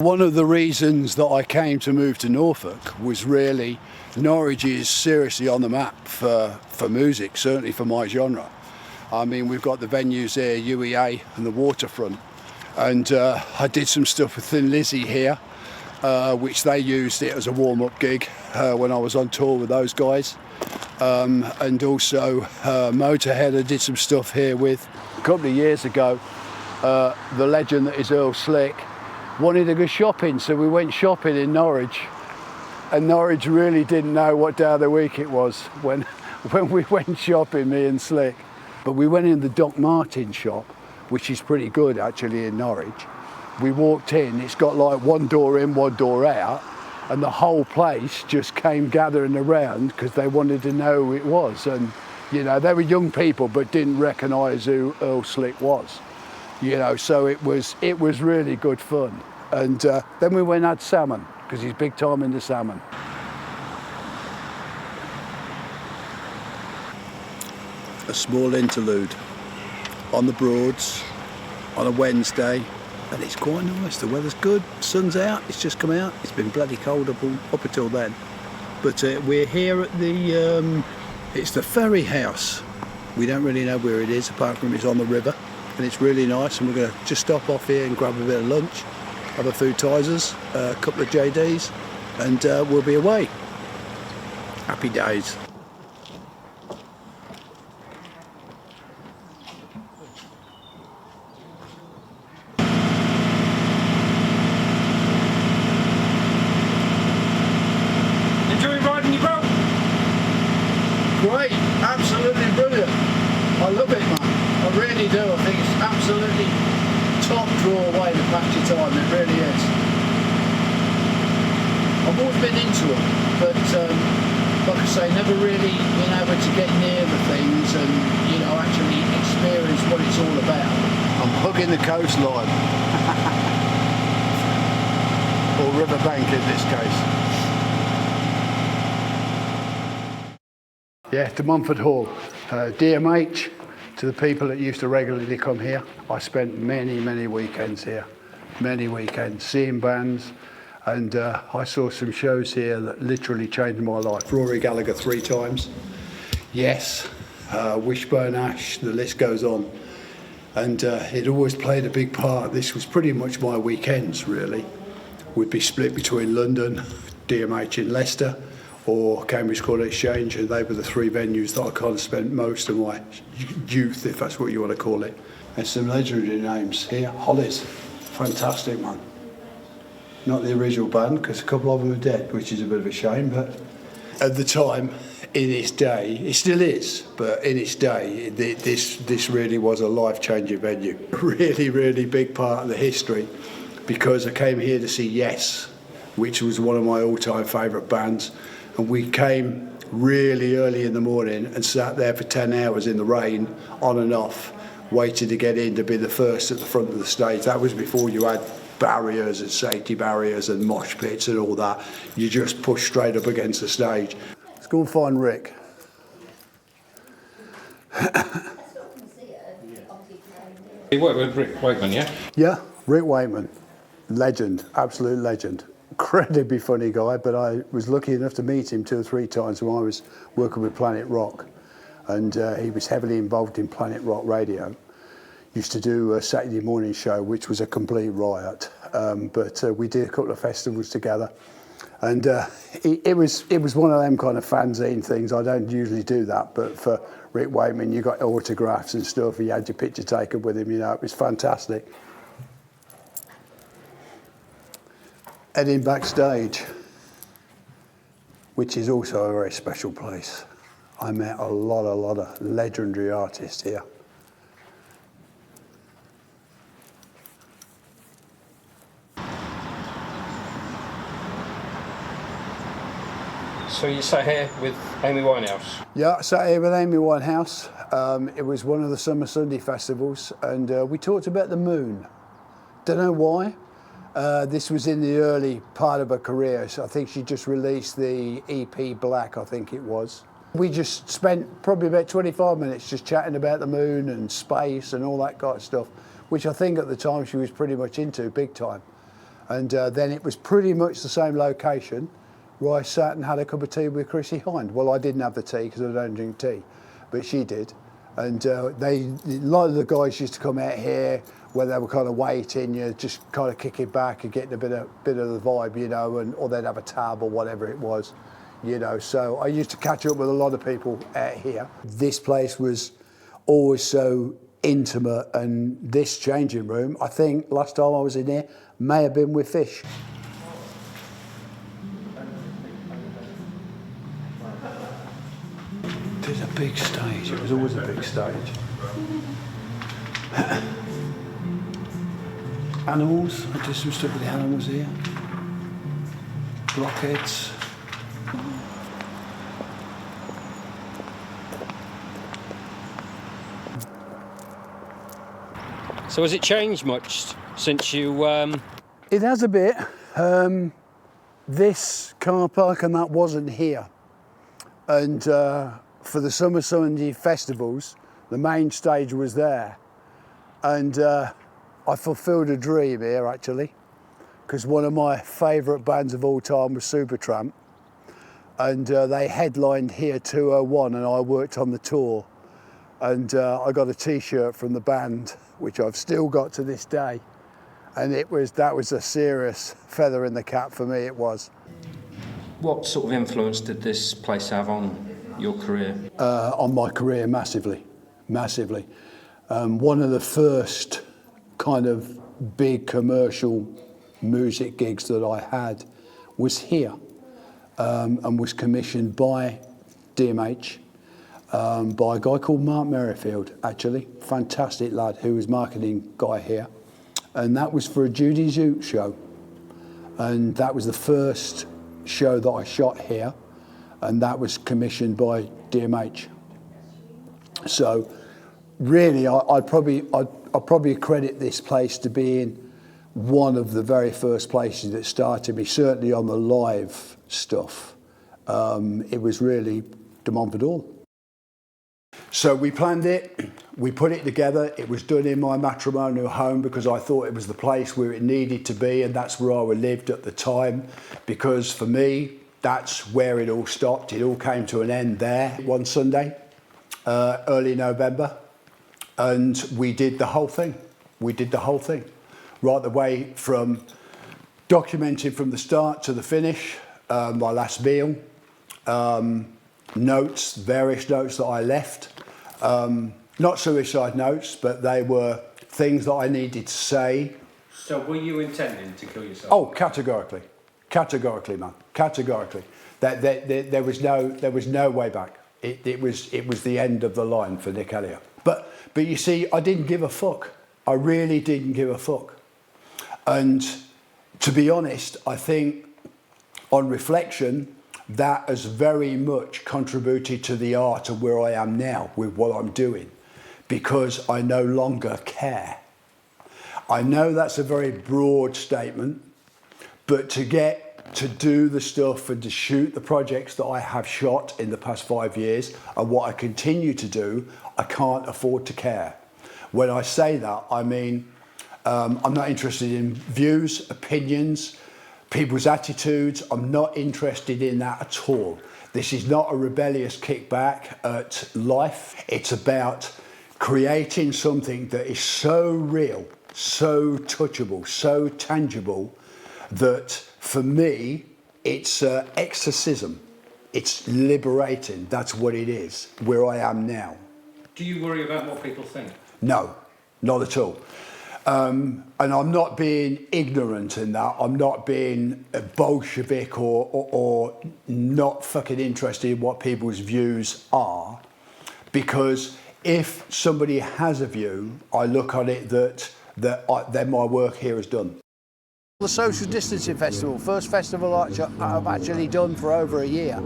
One of the reasons that I came to move to Norfolk was really Norwich is seriously on the map for music, certainly for my genre. I mean, we've got the venues there, UEA and the waterfront, and I did some stuff with Thin Lizzy here, which they used it as a warm-up gig when I was on tour with those guys. And also Motorhead, I did some stuff here with. A couple of years ago, the legend that is Earl Slick wanted to go shopping, so we went shopping in Norwich, and Norwich really didn't know what day of the week it was when we went shopping, me and Slick. But we went in the Doc Martin shop, which is pretty good actually in Norwich. We walked in, it's got like one door in, one door out, and the whole place just came gathering around because they wanted to know who it was. And they were young people but didn't recognise who Earl Slick was. So it was really good fun. And then we went and had salmon, because he's big time into salmon. A small interlude. on the Broads on a Wednesday, and it's quite nice. The weather's good, sun's out, it's just come out. It's been bloody cold up until then. But we're here at the, it's the Ferry House. We don't really know where it is, apart from it's on the river, and it's really nice, and we're going to just stop off here and grab a bit of lunch, have a few Tizers, a couple of JDs, and we'll be away. Happy days. Enjoy riding your boat? Great, absolutely brilliant. I love it, man. I really do. I think it's absolutely top draw away to pass your time. It really is. I've always been into it, but like I say, never really been able to get near the things and, you know, actually experience what it's all about. I'm hugging the coastline. Or riverbank in this case. Yeah, to Mumford Hall. DMH, to the people that used to regularly come here. I spent many weekends here. Many weekends, seeing bands. And I saw some shows here that literally changed my life. Rory Gallagher 3 times. Yes, Wishbone Ash, the list goes on. And it always played a big part. This was pretty much my weekends, really. We'd be split between London, DMH in Leicester, or Cambridge Court Exchange, and they were the 3 venues that I kind of spent most of my youth, if that's what you want to call it. There's some legendary names here. Hollies, fantastic, man. Not the original band, because a couple of them are dead, which is a bit of a shame, but at the time, in its day, it still is, but in its day, this really was a life-changing venue. Really big part of the history, because I came here to see Yes, which was one of my all-time favourite bands, and we came really early in the morning and sat there for 10 hours in the rain, on and off, waiting to get in to be the first at the front of the stage. That was before you had barriers and safety barriers and mosh pits and all that. You just push straight up against the stage. Let's go and find Rick. You worked with Rick Wakeman, yeah? Yeah, Rick Wakeman, legend, absolute legend. Incredibly funny guy, but I was lucky enough to meet him 2 or 3 times when I was working with Planet Rock, and he was heavily involved in Planet Rock Radio. Used to do a Saturday morning show, which was a complete riot, but we did a couple of festivals together, and it was one of them kind of fanzine things. I don't usually do that, but for Rick Wakeman, you got autographs and stuff. You had your picture taken with him. You know, it was fantastic. Heading backstage, which is also a very special place. I met a lot of legendary artists here. So you sat here with Amy Winehouse? Yeah, I sat here with Amy Winehouse. It was one of the Summer Sunday festivals, and we talked about the moon. Don't know why. This was in the early part of her career, so I think she just released the EP Black, I think it was. We just spent probably about 25 minutes just chatting about the moon and space and all that kind of stuff, which I think at the time she was pretty much into, big time. And then it was pretty much the same location where I sat and had a cup of tea with Chrissie Hynde. Well, I didn't have the tea because I don't drink tea, but she did. And a lot of the guys used to come out here where they were kind of waiting, you know, just kind of kicking back and getting a bit of the vibe, you know, or they'd have a tab or whatever it was, you know. So I used to catch up with a lot of people out here. This place was always so intimate, and this changing room, I think last time I was in here, may have been with Fish. There's a big stage. It was always a big stage. Animals. I did some stuff with the animals here. Blockheads. So has it changed much since you... It has a bit. This car park and that wasn't here. And for the Summer Sunday festivals, the main stage was there. and I fulfilled a dream here actually, because one of my favourite bands of all time was Supertramp, and they headlined here 201, and I worked on the tour, and I got a T-shirt from the band, which I've still got to this day, and that was a serious feather in the cap for me. It was. What sort of influence did this place have on your career? On my career, massively. One of the first kind of big commercial music gigs that I had was here, and was commissioned by DMH, by a guy called Mark Merrifield, actually, fantastic lad, who was marketing guy here, and that was for a Judy Zoot show, and that was the first show that I shot here, and that was commissioned by DMH. So really, I'd probably credit this place to being one of the very first places that started me, certainly on the live stuff. It was really de Montpador. So we planned it, we put it together. It was done in my matrimonial home because I thought it was the place where it needed to be, and that's where I lived at the time, because for me, that's where it all stopped. It all came to an end there one Sunday, early November, and we did the whole thing. Right the way from documenting from the start to the finish, my last meal, notes, various notes that I left. Not suicide notes, but they were things that I needed to say. So were you intending to kill yourself? Oh, categorically, man, categorically. There was no way back. It was the end of the line for Nick Elliott. But you see, I didn't give a fuck. I really didn't give a fuck. And to be honest, I think on reflection, that has very much contributed to the art of where I am now with what I'm doing, because I no longer care. I know that's a very broad statement, but to get to do the stuff and to shoot the projects that I have shot in the past 5 years and what I continue to do, I can't afford to care. When I say that, I mean, I'm not interested in views, opinions, people's attitudes. I'm not interested in that at all. This is not a rebellious kickback at life. It's about creating something that is so real, so touchable, so tangible, that for me, it's exorcism. It's liberating. That's what it is, where I am now. Do you worry about what people think? No, not at all. And I'm not being ignorant in that. I'm not being a Bolshevik or not fucking interested in what people's views are. Because if somebody has a view, I look on it that then my work here is done. The Social Distancing Festival, first festival I've actually done for over a year.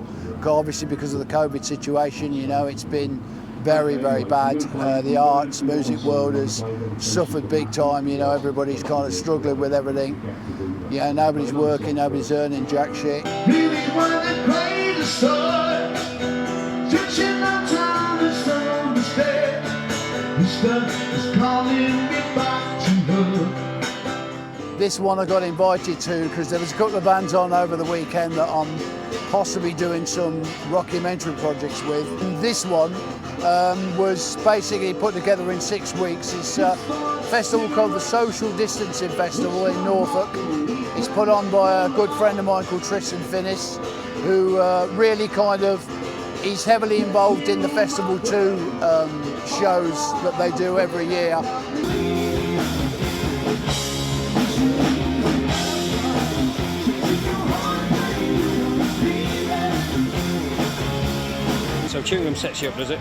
Obviously because of the COVID situation, you know, it's been very, very bad. The arts, music world has suffered big time. You know, everybody's kind of struggling with everything. You know, nobody's working, nobody's earning jack shit. This one I got invited to because there was a couple of bands on over the weekend that I'm possibly doing some rockumentary projects with. And this one was basically put together in 6 weeks. It's a festival called the Social Distancing Festival in Norfolk. It's put on by a good friend of mine called Tristan Finnis, who really kind of, he's heavily involved in the Festival 2 shows that they do every year. So chewing gum sets you up, does it?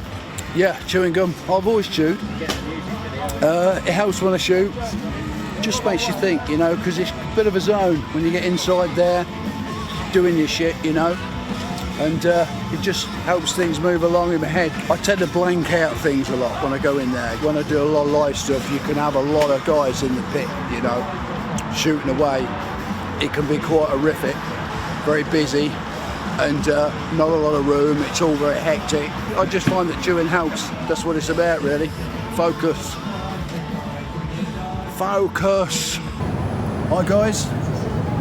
Yeah, chewing gum. I've always chewed. It helps when I shoot. Just makes you think, you know, because it's a bit of a zone when you get inside there, doing your shit, you know. And it just helps things move along in my head. I tend to blank out things a lot when I go in there. When I do a lot of live stuff, you can have a lot of guys in the pit, you know, shooting away. It can be quite horrific, very busy, and not a lot of room. It's all very hectic. I just find that chewing helps. That's what it's about, really. Focus. Focus. Hi guys,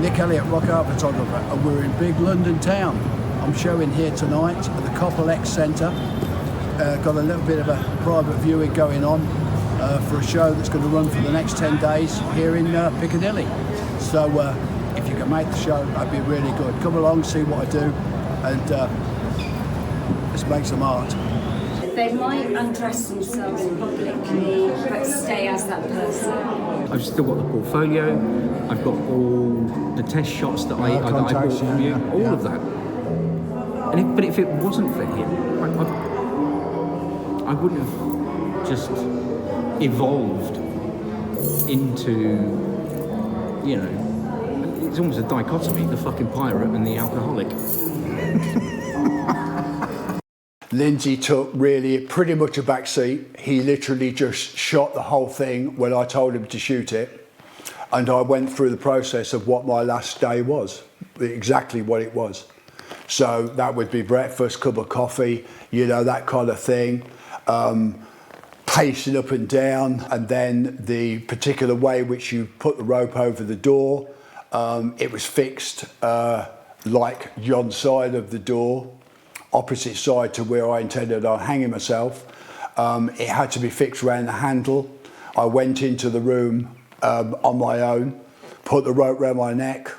Nick Elliott, rock art photographer, and we're in big London town. I'm showing here tonight at the Coppel X Centre. Got a little bit of a private viewing going on for a show that's going to run for the next 10 days here in Piccadilly. So if you can make the show, that'd be really good. Come along, see what I do, and let's make some art. They might undress themselves publicly, but stay as that person. I've still got the portfolio. I've got all the test shots that I bought from you, all of that. And but if it wasn't for him, I wouldn't have just evolved into, you know, it's almost a dichotomy: the fucking pirate and the alcoholic. Lindsay took really pretty much a back seat. He literally just shot the whole thing when I told him to shoot it. And I went through the process of what my last day was, exactly what it was. So that would be breakfast, cup of coffee, you know, that kind of thing. Pacing up and down, and then the particular way which you put the rope over the door. It was fixed like yon side of the door, opposite side to where I intended on hanging myself. It had to be fixed around the handle. I went into the room on my own, put the rope around my neck,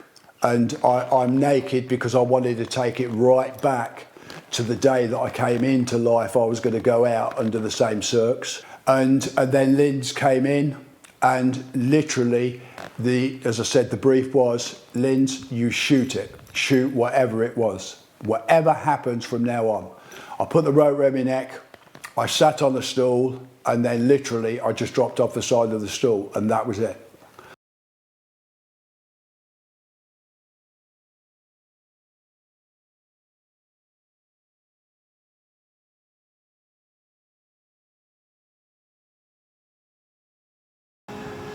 and I'm naked because I wanted to take it right back to the day that I came into life. I was going to go out under the same circs. And then Linz came in, and literally, as I said, the brief was, Linz, you shoot it. Shoot whatever it was. Whatever happens from now on. I put the rope around my neck, I sat on the stool, and then literally I just dropped off the side of the stool, and that was it.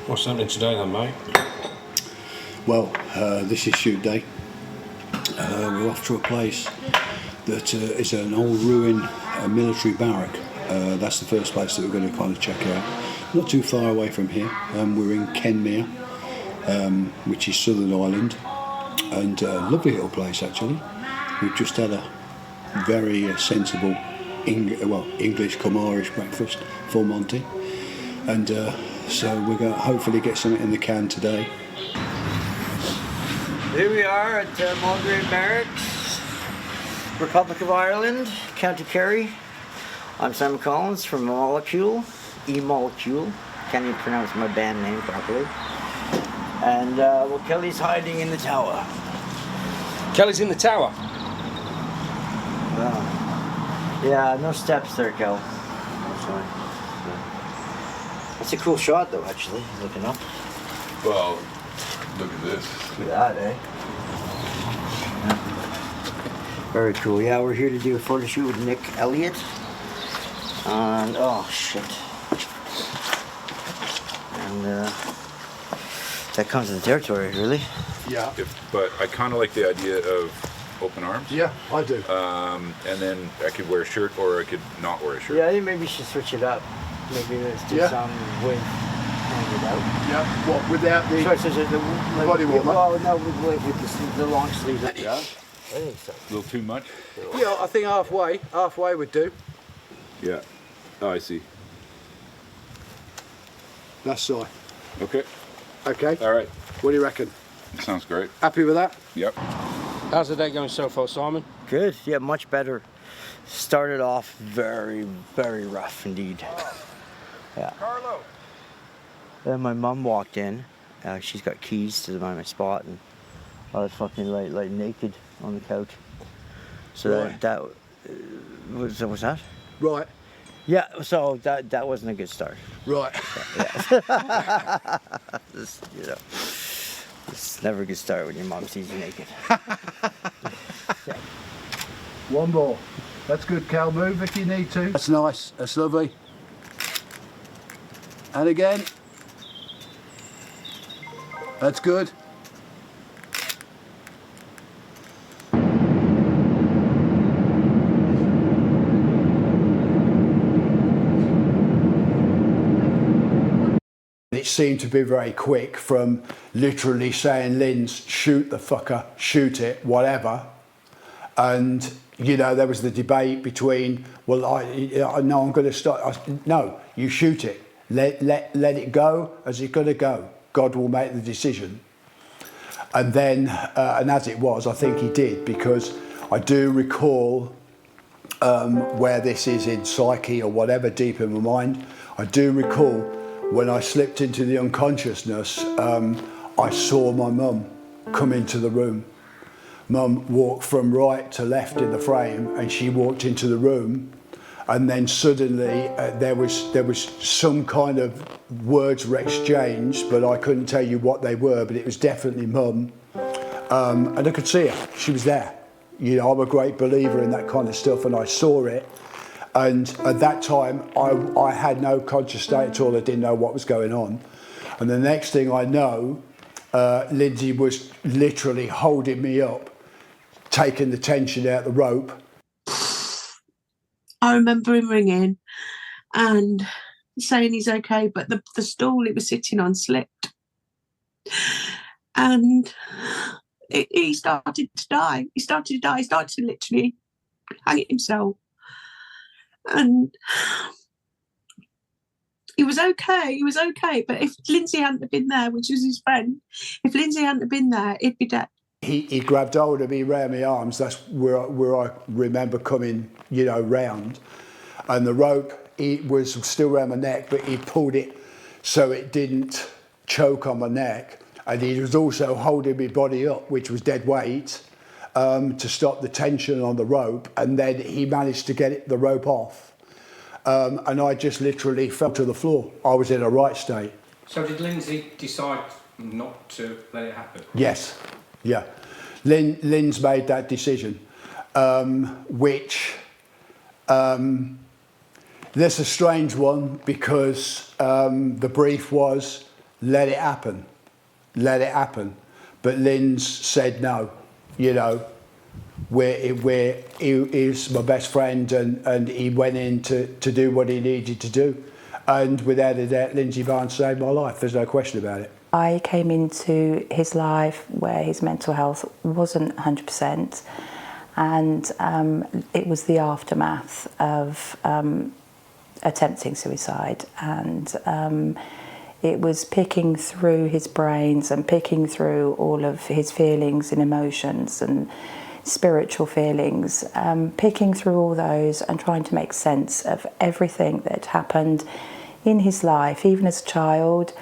What's happening today then, mate? Well, this is shoot day. We're off to a place that is an old ruin, a military barrack. That's the first place that we're going to kind of check out. Not too far away from here. We're in Kenmare, which is Southern Ireland, and a lovely little place actually. We've just had a very sensible English cum Irish breakfast, full Monty, and so we're going to hopefully get something in the can today. Here we are at Mulgrave Barracks, Republic of Ireland, County Kerry. I'm Simon Collins from Molecule, E-Molecule. Can't even pronounce my band name properly. And well, Kelly's hiding in the tower. Kelly's in the tower? Yeah, no steps there, Kel. Sorry. That's a cool shot though, actually, looking up. Well, look at this. Look at that, eh? Yeah. Very cool. Yeah, we're here to do a photo shoot with Nick Elliott. And, oh, shit. And, that comes with the territory, really. Yeah. But I kind of like the idea of open arms. Yeah, I do. And then I could wear a shirt or I could not wear a shirt. Yeah, I think maybe we should switch it up. Maybe let's do some with hang it out. Yeah, what, without the body warmer? Well, no, with the long sleeves up, yeah. I think so. A little too much? Yeah, I think halfway would do. Yeah. Oh, I see. That's so. Okay. Okay. All right. What do you reckon? Sounds great. Happy with that? Yep. How's the day going so far, Simon? Good, yeah, much better. Started off very, very rough indeed. Yeah. Carlo. Then my mum walked in. She's got keys to my spot, and I was fucking like naked on the couch. So right. that was that? Right. Yeah. So that wasn't a good start. Right. Yeah. You know, it's never a good start when your mom sees you naked. One more. That's good, Cal. Move if you need to. That's nice. That's lovely. And again. That's good. it seemed to be very quick from literally saying, Linz, shoot the fucker, shoot it, whatever. And, you know, there was the debate between, well, no, I'm going to start. No, you shoot it. Let it go as it's going to go. God will make the decision. And then, and as it was, I think he did, because I do recall where this is in psyche or whatever, deep in my mind, I do recall when I slipped into the unconsciousness, I saw my mum come into the room. Mum walked from right to left in the frame, and she walked into the room, and then suddenly there was some kind of words were exchanged, but I couldn't tell you what they were, but it was definitely Mum, and I could see her. She was there. You know, I'm a great believer in that kind of stuff, and I saw it. And at that time, I had no conscious state at all. I didn't know what was going on. And the next thing I know, Lindsay was literally holding me up, taking the tension out the rope. I remember him ringing and saying he's okay, but the stool he was sitting on slipped. And he started to die. He started to literally hang it himself. And he was okay, but if Lindsay hadn't have been there, which was his friend, if Lindsay hadn't have been there, he'd be dead. He grabbed hold of me round my arms. That's where I remember coming, you know, round. And the rope, it was still around my neck, but he pulled it so it didn't choke on my neck. And he was also holding my body up, which was dead weight, to stop the tension on the rope. And then he managed to get the rope off. And I just literally fell to the floor. I was in a right state. So did Lindsay decide not to let it happen? Yes, yeah. Lynn's made that decision, which that's a strange one, because the brief was, let it happen. But Lynn's said no, you know, he is my best friend, and he went in to do what he needed to do. And without a doubt, Lindsay Barnes saved my life. There's no question about it. I came into his life where his mental health wasn't 100%, and it was the aftermath of attempting suicide, and it was picking through his brains and picking through all of his feelings and emotions and spiritual feelings, picking through all those and trying to make sense of everything that happened in his life, even as a child,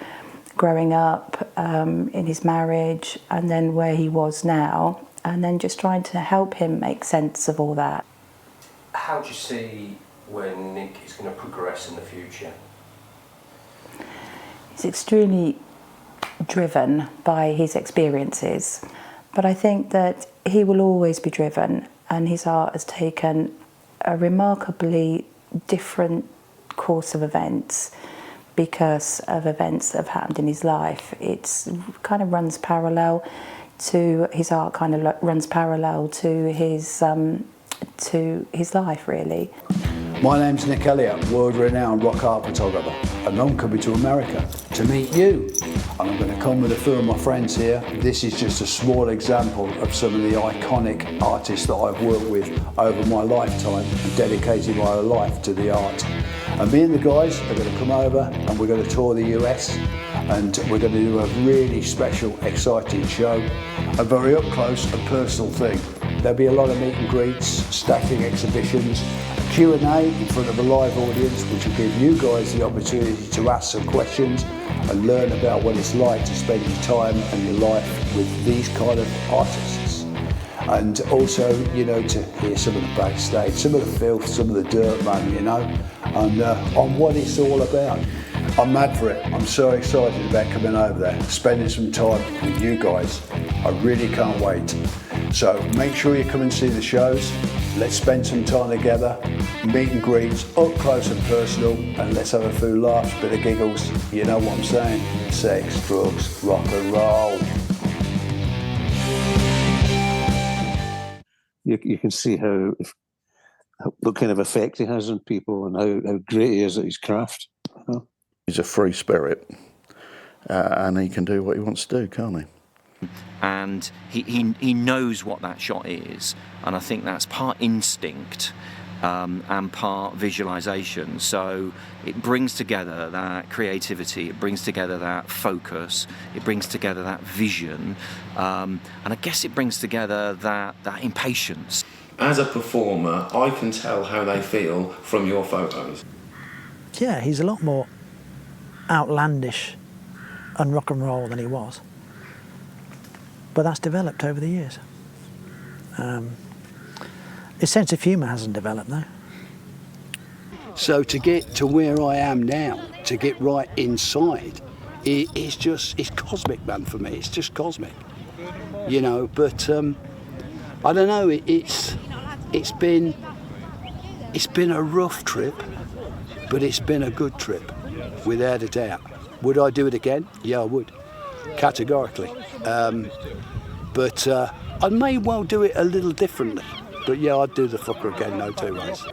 growing up, in his marriage, and then where he was now, and then just trying to help him make sense of all that. How do you see where Nick is going to progress in the future? He's extremely driven by his experiences, but I think that he will always be driven, and his art has taken a remarkably different course of events because of events that have happened in his life. It's kind of runs parallel to his art, kind of runs parallel to his life, really. My name's Nick Elliott, world-renowned rock art photographer, and I'm coming to America to meet you. And I'm going to come with a few of my friends here. This is just a small example of some of the iconic artists that I've worked with over my lifetime and dedicated my life to the art. And me and the guys are going to come over and we're going to tour the US, and we're going to do a really special, exciting show, a very up close and personal thing. There'll be a lot of meet and greets, stacking exhibitions, Q&A in front of a live audience, which will give you guys the opportunity to ask some questions and learn about what it's like to spend your time and your life with these kind of artists. And also, you know, to hear some of the backstage, some of the filth, some of the dirt, man, you know, and on what it's all about. I'm mad for it. I'm so excited about coming over there, spending some time with you guys. I really can't wait. So make sure you come and see the shows. Let's spend some time together, meet and greets, up close and personal, and let's have a few laughs, bit of giggles. You know what I'm saying? Sex, drugs, rock and roll. You can see what kind of effect he has on people, and how great he is at his craft. He's a free spirit. and he can do what he wants to do, can't he? And he knows what that shot is, and I think that's part instinct and part visualization. So it brings together that creativity, it brings together that focus, it brings together that vision, and I guess it brings together that impatience. As a performer, I can tell how they feel from your photos. Yeah, he's a lot more outlandish and rock and roll than he was. But that's developed over the years. His sense of humour hasn't developed, though. So to get to where I am now, to get right inside, it's cosmic, man, for me. It's just cosmic, you know. But I don't know. It's been a rough trip, but it's been a good trip, without a doubt. Would I do it again? Yeah, I would, categorically. But I may well do it a little differently. But yeah, I'd do the fucker again, no two ways.